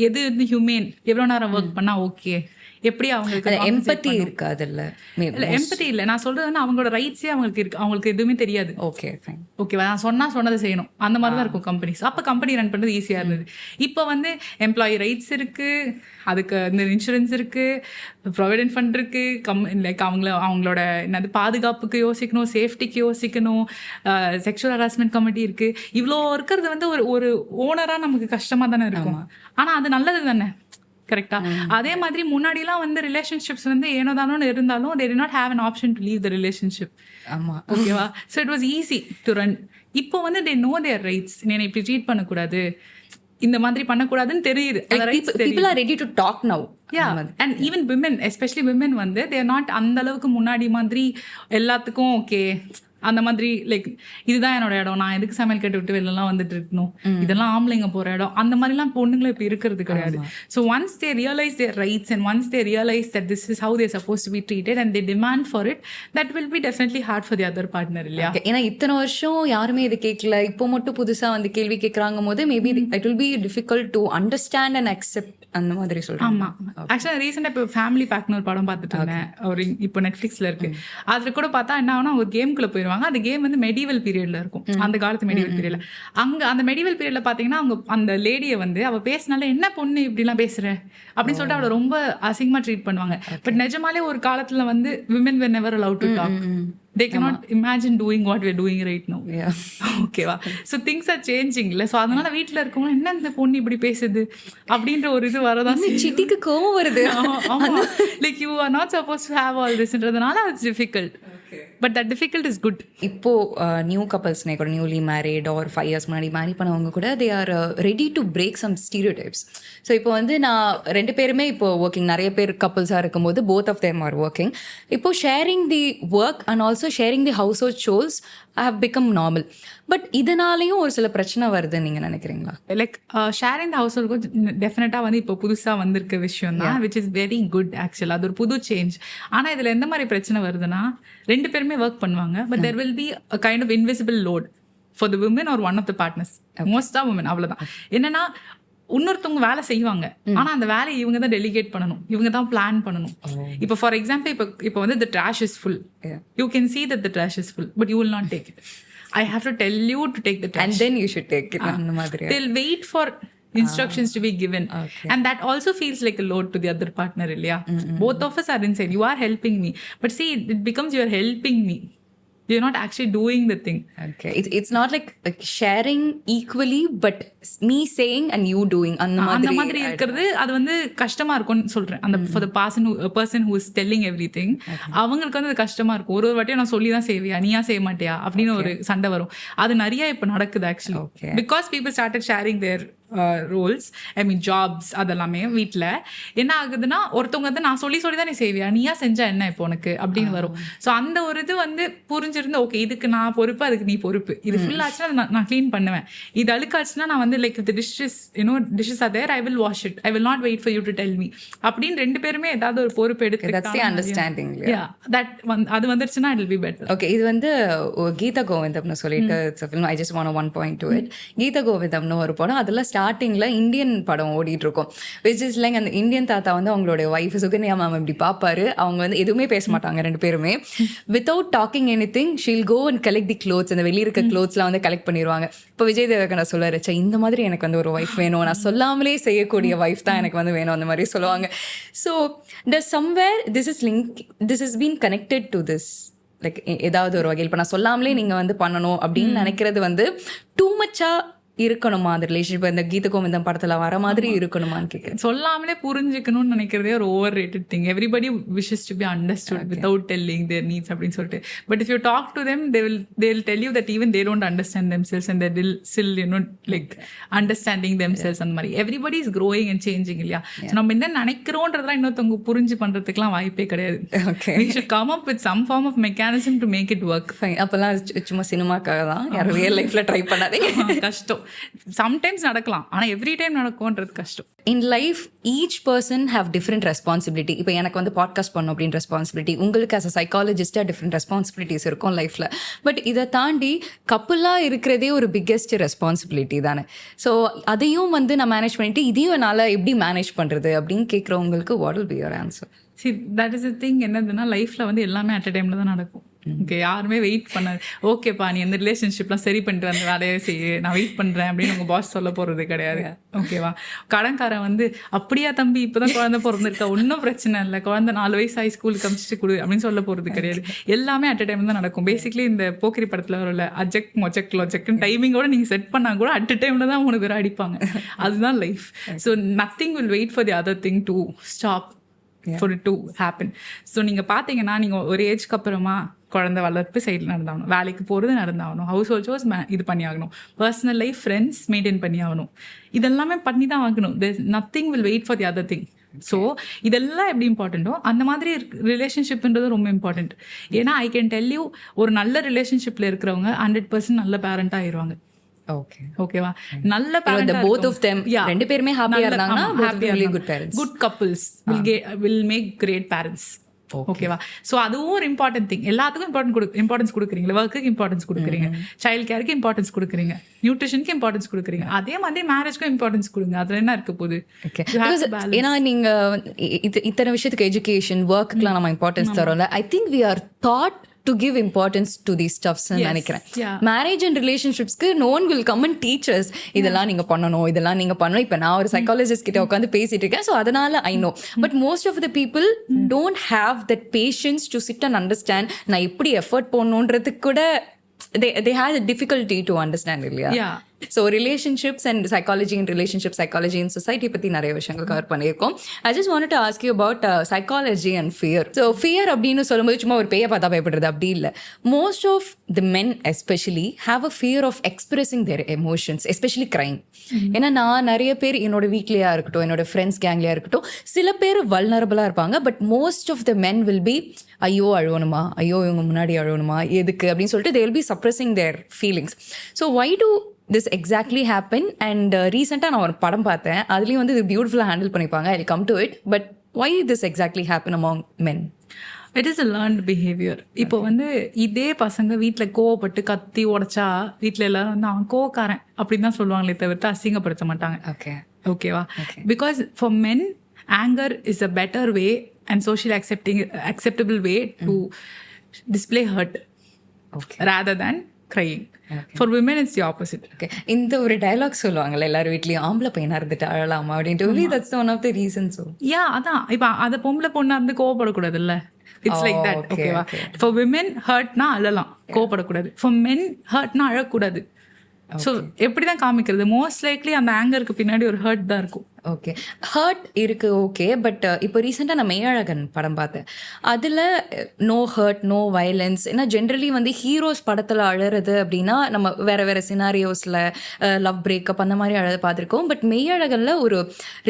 எது வந்து ஹியூமேன், எவ்வளோ நேரம் ஒர்க் பண்ணால் ஓகே, எப்படி அவங்களுக்கு எம்பத்தி இருக்காதுல்ல. எம்பத்தி இல்லை, நான் சொல்றது வந்து அவங்களோட ரைட்ஸே அவங்களுக்கு இருக்கு, அவங்களுக்கு எதுவுமே தெரியாது. ஓகே ஃபைன், ஓகேவா? நான் சொன்னதை செய்யணும், அந்த மாதிரி தான் இருக்கும் கம்பெனிஸ். அப்போ கம்பெனி ரன் பண்ணுறது ஈஸியாக இருந்தது. இப்போ வந்து எம்ப்ளாயி ரைட்ஸ் இருக்கு, அதுக்கு இந்த இன்சூரன்ஸ் இருக்கு, ப்ரொவிடென்ட் ஃபண்ட் இருக்கு, லைக் அவங்களோட என்னது பாதுகாப்புக்கு யோசிக்கணும், சேஃப்டிக்கு யோசிக்கணும், செக்ஷுவல் ஹராஸ்மெண்ட் கமிட்டி இருக்கு. இவ்வளோ இருக்கிறது வந்து ஒரு ஓனராக நமக்கு கஷ்டமாக தானே இருக்கும். ஆனால் அது நல்லது தானே, கரெக்டா? அதே மாதிரி முன்னாடிலாம் வந்து ரிலேஷன்ஷிப்ஸ் வந்து ஏனோ தானோன்னு இருந்தாலும் they did not have an option to leave the relationship. ஆமா, ஓகேவா? so it was easy to run. இப்போ வந்து they know their rights. நீ இப்படி ட்ரீட் பண்ணக்கூடாது, இந்த மாதிரி பண்ணக்கூடாதுன்னு தெரியுது. people are ready to talk now. Yeah, and even women, especially women வந்து they are not அந்த அளவுக்கு முன்னாடி மாதிரி எல்லாத்துக்கும் ஓகே அந்த மாதிரி லைக் இதுதான் என்னோட இடம், நான் எதுக்கு சமையல் கட்டு விட்டு வெளிலலாம் வந்துட்டு இருக்கணும், இதெல்லாம் ஆம்பளைங்க போற இடம், அந்த மாதிரிலாம் பொண்ணுங்களை இப்போ இருக்கிறது கிடையாது. So once they realise their rights and once they realise that this is how they're suppose to be treated and they demand for it, that will be definitely hard for the other partner இல்லையா? ஏன்னா இத்தனை வருஷம் யாருமே இது கேட்கல, இப்போ மட்டும் புதுசாக வந்து கேள்வி கேட்குறாங்க போது maybe it will be difficult to understand and accept அந்த மாதிரி சொல்றேன். ஆமா, ஆக்சுவலா ரீசெண்டா இப்போ ஃபேமிலி பேக்னு ஒரு படம் பார்த்துட்டு இருந்தேன், ஒரு இப்போ நெட்ஃபிளிக்ஸ்ல இருக்கு. அதுல கூட பார்த்தா என்ன ஆகுனா ஒரு கேம்குள்ள போயிடுவாங்க. அந்த கேம் வந்து மெடிவல் பீரியட்ல இருக்கும், அந்த காலத்து மெடிவல் பீரியட்ல. அங்க அந்த மெடிவல் பீரியட்ல பாத்தீங்கன்னா அவங்க அந்த லேடியை வந்து அவ பேசினால என்ன பொண்ணு இப்படி எல்லாம் பேசுற அப்படின்னு சொல்லிட்டு அவளை ரொம்ப அசிங்கமா ட்ரீட் பண்ணுவாங்க. பட் நிஜமாலே ஒரு காலத்துல வந்து women were never allowed to talk. They cannot imagine doing what we're doing right now. ஓகேவா? so things are changing இல்ல. so அதனால வீட்ல இருக்கவங்க என்ன இந்த பொண்ணு இப்படி பேசுது அப்படின்ற ஒரு இது வரதான் சிட்டிக்கு கோவம் வருது. like you are not supposed to have all this ன்றதுனால it's difficult. But that difficult is good. இப்போ நியூ கப்பல்ஸ்னே கூட நியூலி மேரிட் ஆர் 5 years முன்னாடி மேரி பண்ணவங்க கூட they are ready to break some stereotypes. So இப்போ வந்து நான் 2 பேருமே இப்போ ஒர்க்கிங், நிறைய பேர் கப்பல்ஸாக இருக்கும்போது both of them are working. இப்போ sharing the work and also also sharing the household chores have become normal. But இதனாலையும் ஒரு சில பிரச்சனை வருதுன்னு நீங்கள் நினைக்கிறீங்களா? Like sharing the household டெஃபினட்டாக வந்து இப்போ புதுசாக வந்திருக்க விஷயம் தான், விச் இஸ் வெரி குட் ஆக்சுவலாக. அது ஒரு புது சேஞ்ச். ஆனால் இதில் எந்த மாதிரி பிரச்சனை வருதுன்னா, 2 பேருமே ஒர்க் பண்ணுவாங்க, but there will be a kind of invisible load for the women or one of the partners. Most of women அவ்வளோதான். என்னன்னா இன்னொருத்தவங்க வேலை செய்வாங்க, ஆனா அந்த வேலையை இவங்க தான் டெலிகேட் பண்ணணும், இவங்க தான் பிளான் பண்ணணும். இப்போ ஃபார் எக்ஸாம்பிள் இப்போ வந்து the trash is full, you can see that the trash is full, but you will not take it. I have to tell you to take the trash, and then you should take it. அந்த மாதிரி they'll wait for instructions to be given. And that also feels like a load to the other partner, இல்லையா? Both of us are inside, you are helping me, but see it becomes you are helping me, you're not actually doing the thing. Okay, it's not like sharing equally, but me saying and you doing. அந்த மாதிரி இருக்கிறது அது வந்து கஷ்டமா இருக்கும்னு சொல்றேன். அந்த for the person who is telling everything, அவங்களுக்கு வந்து அது கஷ்டமா இருக்கும். ஒரு வாட்டியும் நான் சொல்லி தான் செய்வியா, நீயா செய்ய மாட்டியா அப்படின்னு ஒரு சண்டை வரும். அது நிறைய இப்ப நடக்குது actually, because people started sharing their roles, I mean jobs. அதெல்லாமே வீட்டில் என்ன ஆகுதுன்னா, ஒருத்தவங்க வந்து நான் சொல்லி தான் நீ செய்வியா, நீயா செஞ்சா என்ன இப்போ உனக்கு அப்படின்னு வரும். ஸோ அந்த ஒரு இது வந்து புரிஞ்சிருந்து, ஓகே இதுக்கு நான் பொறுப்பு, அதுக்கு நீ பொறுப்பு. இது ஃபுல் ஆச்சுன்னா நான் க்ளீன் பண்ணுவேன், இது அழுக்காச்சுன்னா நான் வந்து like the dishes dishes are there, I will wash it, I will not wait for you to tell me அப்படின்னு 2 பேருமே ஏதாவது ஒரு பொறுப்பு எடுத்து அண்டர்ஸ்டாண்டிங் அது வந்துருச்சுன்னா it will be better. Okay, இது வந்து கீதா கோவிந்தம்னு சொல்லிட்டு I just want one point to it. Geetha கோவிந்தம்னு ஒரு படம், அதில் ஸ்டார்டிங்கில் இந்தியன் படம் ஓடிட்டு இருக்கும், விச் இஸ் லைக் அந்த இந்தியன் தாத்தா வந்து அவங்களுடைய ஒய்ஃப் சுகன்யா மேம் இப்படி பார்ப்பாரு. அவங்க வந்து எதுவுமே பேச மாட்டாங்க 2 பேருமே. Without talking any thing she'll go and collect the clothes, அந்த வெளியே இருக்க க்ளோத்ஸ்லாம் வந்து கலெக்ட் பண்ணிடுவாங்க. இப்போ விஜய் தேவகண்ணா சொல்லுவாரு, இந்த மாதிரி எனக்கு வந்து ஒரு ஒய்ஃப் வேணும், நான் சொல்லாமலே செய்யக்கூடிய ஒய்ஃப் தான் எனக்கு வந்து வேணும், அந்த மாதிரி சொல்லுவாங்க. So does somewhere this is been connected to this, like ஏதாவது ஒரு வகையில் இப்போ நான் சொல்லாமலே நீங்கள் வந்து பண்ணணும் அப்படின்னு நினைக்கிறது வந்து டூ மச்சா இருக்கணுமா அந்த ரிலேஷன்ஷிப்? இந்த கீத கோவிந்தம் படத்துல வர மாதிரி இருக்கணுமான்னு கேட்குறேன். சொல்லாமலே புரிஞ்சுக்கணும்னு நினைக்கிறதே ஒரு overrated thing. Everybody wishes to be understood without telling their needs அப்படின்னு சொல்லிட்டு. But if you talk to them, they will tell you that even they don't understand themselves and they're still like understanding themselves. அந்த மாதிரி everybody is growing and changing இல்லையா? நம்ம என்ன நினைக்கிறோன்றதெல்லாம் இன்னொருத்தவங்க புரிஞ்சு பண்றதுக்குலாம் வாய்ப்பே கிடையாது. We should come up with some form of mechanism to make it work. Fine. அப்பெல்லாம் சும்மா சினிமாக்காக தான், யாரும் ரியல் லைஃப்ல ட்ரை பண்ணாதீங்க. கஷ்டம். சம்டைம்ஸ் நடக்கலாம், ஆனா எவ்ரி டைம் நடக்கும்ன்றது கஷ்டம். In life each person have different responsibility. இப்போ எனக்கு வந்து பாட்காஸ்ட் பண்ணணும் அப்படின்னு ரெஸ்பான்சிபிலிட்டி, உங்களுக்கு ஆஸ் அ சைக்காலஜிஸ்டாக டிஃப்ரெண்ட் ரெஸ்பான்சிபிலிட்டிஸ் இருக்கும் லைஃப்பில். பட் இதை தாண்டி கப்புளாக இருக்கிறதே ஒரு பிக்கெஸ்ட் ரெஸ்பான்சிபிலிட்டி தானே. ஸோ அதையும் வந்து நான் மேனேஜ் பண்ணிட்டு இதையும் என்னால் எப்படி மேனேஜ் பண்ணுறது அப்படின்னு கேட்குறவங்களுக்கு what will be your answer? See, that is the thing. என்னதுன்னா லைஃப்பில் வந்து எல்லாமே அட் அ டைமில் தான் நடக்கும். ஓகே, யாருமே வெயிட் பண்ணாது. ஓகேப்பா நீ எந்த ரிலேஷன்ஷிப்லாம் சரி பண்ணிட்டு அந்த வேலையை செய்ய, நான் வெயிட் பண்ணுறேன் அப்படின்னு உங்கள் பாஸ் சொல்ல போகிறது கிடையாது. ஓகேவா? கடன்காரன் வந்து அப்படியா தம்பி இப்போ தான் குழந்தை பிறந்திருக்கா, ஒன்றும் பிரச்சனை இல்லை, குழந்தை 4 வயசு ஆகி ஸ்கூலுக்கு அமிச்சிட்டு கொடு அப்படின்னு சொல்ல போகிறது கிடையாது. எல்லாமே அட் அ டைம் தான் நடக்கும். பேசிக்லி இந்த போக்கிரி படத்தில் வரல அஜெக்ட் மொஜெக்ட் லொஜெக்ட்னு டைமிங்கோட நீங்கள் செட் பண்ணால் கூட அட் அ டைமில் தான் 3 பேர் அடிப்பாங்க. அதுதான் life. So nothing will wait for the other thing to stop for it to happen. So நீங்கள் பார்த்தீங்கன்னா நீங்கள் ஒரு ஏஜ்க்கு அப்புறமா குழந்தை வளர்ப்பு சைடில் நடந்தாகணும், வேலைக்கு போகிறது நடந்தாகணும், ஹவுஸ் ஹோல்ட் சோர்ஸ் இது பண்ணி ஆகணும், பர்சனல் லைஃப் ஃப்ரெண்ட்ஸ் மெயின்டைன் பண்ணி ஆகணும். இதெல்லாமே பண்ணி தான் ஆகணும். Nothing will wait for the other thing. So இதெல்லாம் எப்படி இம்பார்ட்டண்ட்டோ அந்த மாதிரி ரிலேஷன்ஷிப்ன்றது ரொம்ப இம்பார்ட்டண்ட். ஏன்னா ஐ கேன் டெல் யூ, ஒரு நல்ல ரிலேஷன்ஷிப்பில் இருக்கிறவங்க 100% நல்ல பேரண்டாக ஆயிடுவாங்க. ஓகேவா? நல்ல பேரண்ட், both of them 2 பேருமே ஹாப்பியா இருந்தாங்கன்னா both really good parents, good couples will make great parents. ஓகேவா? ஸோ அதுவும் ஒரு இம்பார்ட்டன்ட் திங். எல்லாத்துக்கும் இம்பார்ட்டன்ஸ் கொடுக்குறீங்க, ஒர்க்குக்கு இம்பார்ட்டன்ஸ் கொடுக்குறீங்க, சைல்ட் கேருக்கு இம்பார்ட்டன்ஸ் கொடுக்குறீங்க, நியூட்ரிஷனுக்கு இம்பார்ட்டன்ஸ் கொடுக்குறீங்க, அதே மாதிரி மேரேஜ்க்கும் இம்பார்ட்டன்ஸ் கொடுங்க. அதுல என்ன இருக்க போகுது? ஏன்னா நீங்க இத்தனை விஷயத்துக்கு எஜுகேஷன் ஒர்க்குலாம் நம்ம இம்பார்ட்டன்ஸ் தரோம்ல. I think we are taught to give importance to these stuffs நினைக்கிறேன். மேரேஜ் அண்ட் ரிலேஷன்ஷிப்ஸ்க்கு no one will come and teach us இதெல்லாம் நீங்க பண்ணணும், இதெல்லாம் நீங்க பண்ணணும். இப்போ நான் ஒரு சைக்காலஜிஸ்ட் கிட்ட உட்காந்து பேசிட்டு இருக்கேன், ஸோ அதனால I know. But most of the people don't have that patience to sit and understand. நான் எப்படி எஃபர்ட் போடணுன்றதுக்கு கூட they have a difficulty to understand இல்லையா? So relationships and psychology in relationship psychology in society பற்றி நிறைய விஷயங்கள் cover பண்ணியிருக்கோம். I just want to ask you about psychology and fear. So fear அப்படின்னு சொல்லும்போது சும்மா ஒரு பேயை பார்த்தா பயப்படுறது அப்படி இல்லை. Most of the men especially have a fear of expressing their emotions, especially crime. ஏன்னா நான் நிறைய பேர் என்னோட வீட்லேயா இருக்கட்டும், என்னோட ஃப்ரெண்ட்ஸ் கேங்லேயா இருக்கட்டும், சில பேர் வல்னரபிளாக இருப்பாங்க. But most of the men will be ஐயோ அழுவணுமா, ஐயோ இவங்க முன்னாடி அழுவணுமா, எதுக்கு அப்படின்னு சொல்லிட்டு they will be suppressing their feelings. So why do this exactly happen? And ரீசெண்டாக நான் ஒரு படம் பார்த்தேன், அதுலேயும் வந்து இது பியூட்டிஃபுல்லாக ஹேண்டில் பண்ணிப்பாங்க. I'll come to it. But why this exactly happen among men? It is a learned behaviour. இப்போ வந்து இதே பசங்க வீட்டில் கோவப்பட்டு கத்தி உடைச்சா வீட்டில் எல்லாரும் வந்து அவன் கோவக்காரன் அப்படின்னு தான் சொல்லுவாங்களே தவிர்த்து அசிங்கப்படுத்த மாட்டாங்க. ஓகேவா? Because for men anger is a better way and socially acceptable way to display hurt rather than crying. For women it's the opposite. இந்த ஒரு டயலாக் சொல்லுவாங்கல்ல எல்லாரும் வீட்லயும், ஆம்பளை பையனா இருந்துட்டு அழலாமா அப்படின்ட்டு. That's one of the reasons. அதான் இப்போ அதை பொம்பளை பொண்ணா இருந்து கோவப்படக்கூடாது இல்ல. It's like that. ஓகேவா? For women hurtனா அழலாம், கோவப்படக்கூடாது. For men hurtனா அழக்கூடாது. ஸோ எப்படி தான் காமிக்கிறது? மோஸ்ட் லைக்லி அந்த ஆங்கருக்கு பின்னாடி ஒரு ஹர்ட் தான் இருக்கும். ஓகே, ஹர்ட் இருக்கு. ஓகே, பட் இப்போ ரீசெண்டாக நான் மெய்யழகன் படம் பார்த்தேன். அதில் நோ ஹர்ட், நோ வயலன்ஸ். ஏன்னா ஜென்ரலி வந்து ஹீரோஸ் படத்தில் அழறது அப்படின்னா நம்ம வேறு வேறு சினாரியோஸில் லவ் பிரேக்கப் அந்த மாதிரி அழகு பார்த்துருக்கோம். பட் மெய்யழகனில் ஒரு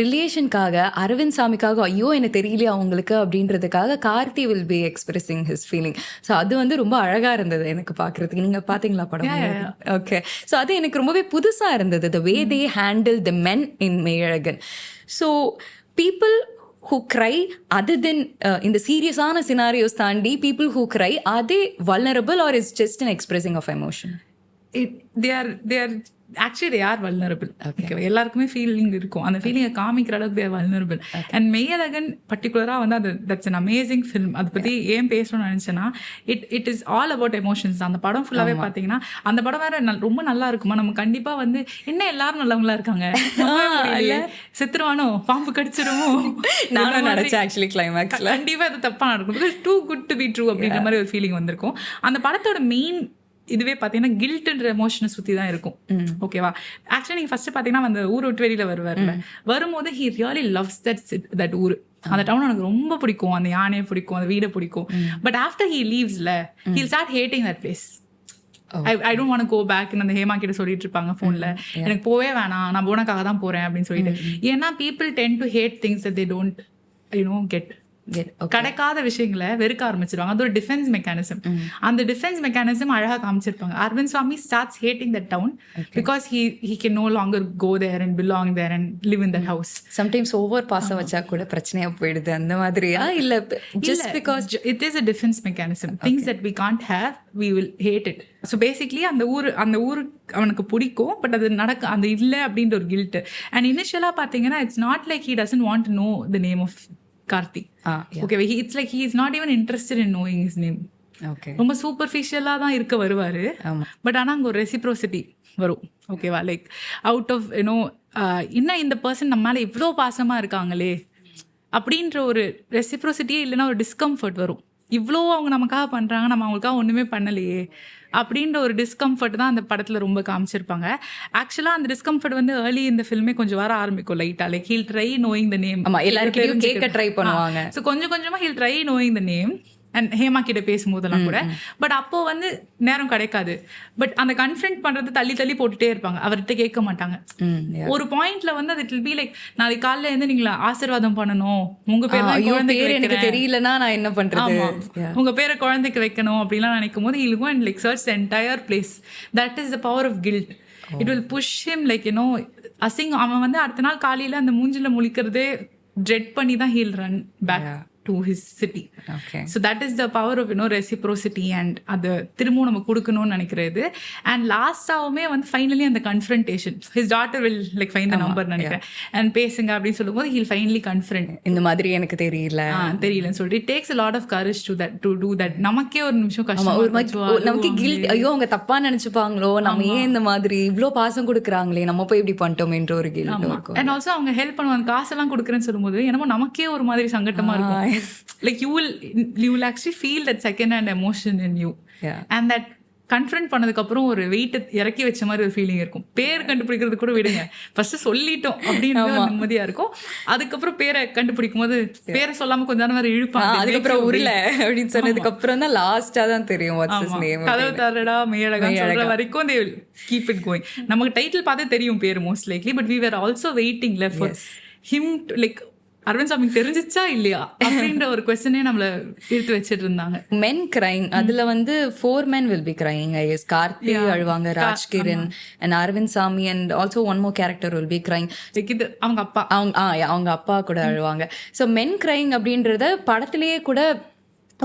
ரிலேஷனுக்காக அரவிந்த் சாமிக்காக ஐயோ எனக்கு தெரியலையே அவங்களுக்கு அப்படின்றதுக்காக Karthi will be expressing his feeling. So அது வந்து ரொம்ப அழகாக இருந்தது எனக்கு பார்க்குறதுக்கு. நீங்கள் பார்த்தீங்களா படம்? ஓகே, ஸோ அது எனக்கு ரொம்பவே புதுசாக இருந்தது, the way they handle the men in Meiyazhagan. So people who cry other than in the serious ஆன scenarios தாண்டி people who cry, are they vulnerable or is just an expressing of emotion? They are actually they are vulnerable. Okay, எல்லாருக்குமே feeling இருக்கும். அந்த ஃபீலிங்கை காமிக்கிற அளவுக்கு they are vulnerable. And Meiyazhagan பர்டிகுலராக வந்து அது that's an amazing film. அதை பற்றி ஏன் பேசணும்னு நினச்சேன்னா it is all about emotions. அந்த படம் ஃபுல்லாகவே பார்த்தீங்கன்னா அந்த படம் வேற ரொம்ப நல்லா இருக்குமா. நம்ம கண்டிப்பாக வந்து என்ன எல்லாரும் நல்லவங்களா இருக்காங்க, செத்துருவானோ, பாம்பு கடிச்சிருமோ, நான் நினச்சேன் ஆக்சுவலி கிளைமேக்ஸில் கண்டிப்பாக அது தப்பாக நடக்கும். Because too good to be true அப்படின்ற மாதிரி ஒரு ஃபீலிங் வந்திருக்கும். அந்த படத்தோட மெயின் இதுவே பார்த்தீங்கன்னா கில்ட்ன்ற எமோஷனை சுற்றி தான் இருக்கும். ஓகேவா? ஆக்சுவலி நீங்கள் ஃபர்ஸ்ட் பார்த்தீங்கன்னா அந்த ஊர் விட்டு வெளியில் வருவார்ல, வரும்போது ஹி ரியலி லவ்ஸ் தட் ஊர். அந்த டவுன் எனக்கு ரொம்ப பிடிக்கும், அந்த யானையை பிடிக்கும், அந்த வீடை பிடிக்கும். பட் ஆஃப்டர் ஹி லீவ்ஸ்ல he'll start hating that place. I don't want go back. அந்த ஹேமா கிட்ட சொல்லிட்டு இருப்பாங்க ஃபோன்ல, எனக்கு போவே வேணாம், நான் போனக்காக தான் போறேன் அப்படின்னு சொல்லிட்டு. ஏன்னா people tend to hate things that they don't get. கிடைக்காத விஷயங்களை வெறுக்க ஆரம்பிச்சிருவாங்க. அது ஒரு டிஃபென்ஸ் மெக்கானிசம். அந்த டிஃபென்ஸ் மெக்கானிசம் அழகா காமிச்சிருப்பாங்க. Aravind Swamy starts hating that town because he can no longer go there and belong there and live in that house. Sometimes over பாசம் வச்சா கூட பிரச்சனையா போயிடுது அந்த மாதிரியா? இல்ல just because it is a defense mechanism. Things that we can't have, we will hate it. So basically அந்த ஊர் அவனுக்கு பிடிக்கும், பட் அது அந்த இல்லை அப்படின்ற ஒரு கில்ட். அண்ட் இனிஷியலா பாத்தீங்கன்னா it's not like he doesn't want to know the name of Karthi. Okay, it's like he is not even interested in knowing his name. Okay, ரொம்ப சூப்பர்ஃபிஷியலா தான் இருக்க வருவாரு. பட் ஆனா அங்க ஒரு ரெசிப்ரோசிட்டி வரும். ஓகேவா? லைக் அவுட் ஆஃப் இன்னும் இந்த பர்சன் நம்ம மேல இவ்வளோ பாசமா இருக்காங்களே அப்படின்ற ஒரு ரெசிப்ரோசிட்டியே இல்லைன்னா ஒரு டிஸ்கம்ஃபர்ட் வரும். இவ்வளோ அவங்க நமக்காக பண்றாங்க, நம்ம அவங்களுக்காக ஒண்ணுமே பண்ணலையே அப்படின்ற ஒரு டிஸ்கம்ஃபர்ட் தான் அந்த படத்துல ரொம்ப காமிச்சிருப்பாங்க. ஆக்சுவலா அந்த டிஸ்கம்ஃபர்ட் வந்து ஏர்லி இந்த ஃபில்மே கொஞ்சம் வர ஆரம்பிக்கும் லைட்டா. Like he'll try knowing the name. எல்லாருக்கும் கேட்க ட்ரை பண்ணுவாங்க. ஸோ கொஞ்சம் கொஞ்சமா he'll try knowing the name and Hema கிட்ட பேசும்போதெல்லாம் கூட. பட் அப்போ வந்து நேரம் கிடைக்காது. பட் அந்த கன்ஃபரண்ட் பண்றது தள்ளி தள்ளி போட்டுட்டே இருப்பாங்க, அவர்கிட்ட கேட்க மாட்டாங்க. ஒரு பாயிண்ட்ல வந்து அது இட் பி லைக் நாளைக்கு காலையில இருந்து நீங்களா ஆசீர்வாதம் பண்ணணும், உங்க பேர் எனக்கு தெரியலன்னா நான் என்ன பண்றது, உங்க பேரை குழந்தைக்கு வைக்கணும் அப்படின்லாம் நினைக்கும் போது he'll go and like search the entire place. That is the power of guilt. It will push him like அசிங்கம். அவன் வந்து அடுத்த நாள் காலையில அந்த மூஞ்சில முழிக்கிறதே ட்ரெட் பண்ணி தான் he'll run back to his city. Okay, so that is the power of reciprocity and அது திரும்பவும் நம்ம கொடுக்கணும்னு நினைக்கிறது. and லாஸ்டாவுமே வந்து ஃபைனலி அந்த confrontation, his daughter will like find the number நினைக்கிறேன் and பேசுங்க அப்படின்னு சொல்லும்போது he'll finally confront. இந்த மாதிரி எனக்கு தெரியலன்னு சொல்லிட்டு it takes a lot of courage to do that. நமக்கே ஒரு நிமிஷம் கஷ்டம், நமக்கு கில்ட், ஐயோ அவங்க தப்பா நினைச்சுப்பாங்களோ, நம்ம ஏன் இந்த மாதிரி இவ்வளோ பாசம் கொடுக்குறாங்களே, நம்ம போய் இப்படி பண்ணிட்டோம்ன்ற ஒரு கில்ட் இருக்கும். and also அவங்க ஹெல்ப் பண்ணுவாங்க, காசெல்லாம் கொடுக்குறேன்னு சொல்லும்போது என்னமோ நமக்கே ஒரு மாதிரி சங்கட்டமா இருக்கும். like you will actually feel that second hand emotion in you. And that confront பண்ணதுக்கப்புறம் ஒரு வெயிட்டை இறக்கி வச்ச மாதிரி ஒரு ஃபீலிங் இருக்கும். பேர் கண்டுபிடிக்கிறது கூட விடுங்க, ஃபர்ஸ்ட் சொல்லிட்டோம் அப்படின்னு நிம்மதியாக இருக்கும். அதுக்கப்புறம் பேரை கண்டுபிடிக்கும் போது பேரை சொல்லாமல் கொஞ்ச நேரம் வேறு இழுப்பாங்க. அதுக்கப்புறம் உருளை அப்படின்னு சொன்னதுக்கு அப்புறம் தான் லாஸ்ட்டாக தான் தெரியும் கதவு தரடா மேலகா சொல்ற வரைக்கும் they will keep it going. நமக்கு டைட்டில் பார்த்தே தெரியும் பேர் most likely. But we were also waiting for him to like Aravind சாமிக்கு தெரிஞ்சிச்சா இல்லையா அப்படின்ற ஒரு கொஸ்டினே நம்மள எடுத்து வச்சிட்டு இருந்தாங்க. மென் கிரைங் அதுல வந்து 4 men will be crying. I guess Karthi அழுவாங்க, ராஜ்கிரண் and அரவிந்த் சாமி and also one more character will be crying. இது அவங்க அப்பா கூட அழுவாங்க. ஸோ மென் கிரைங் அப்படின்றத படத்திலேயே கூட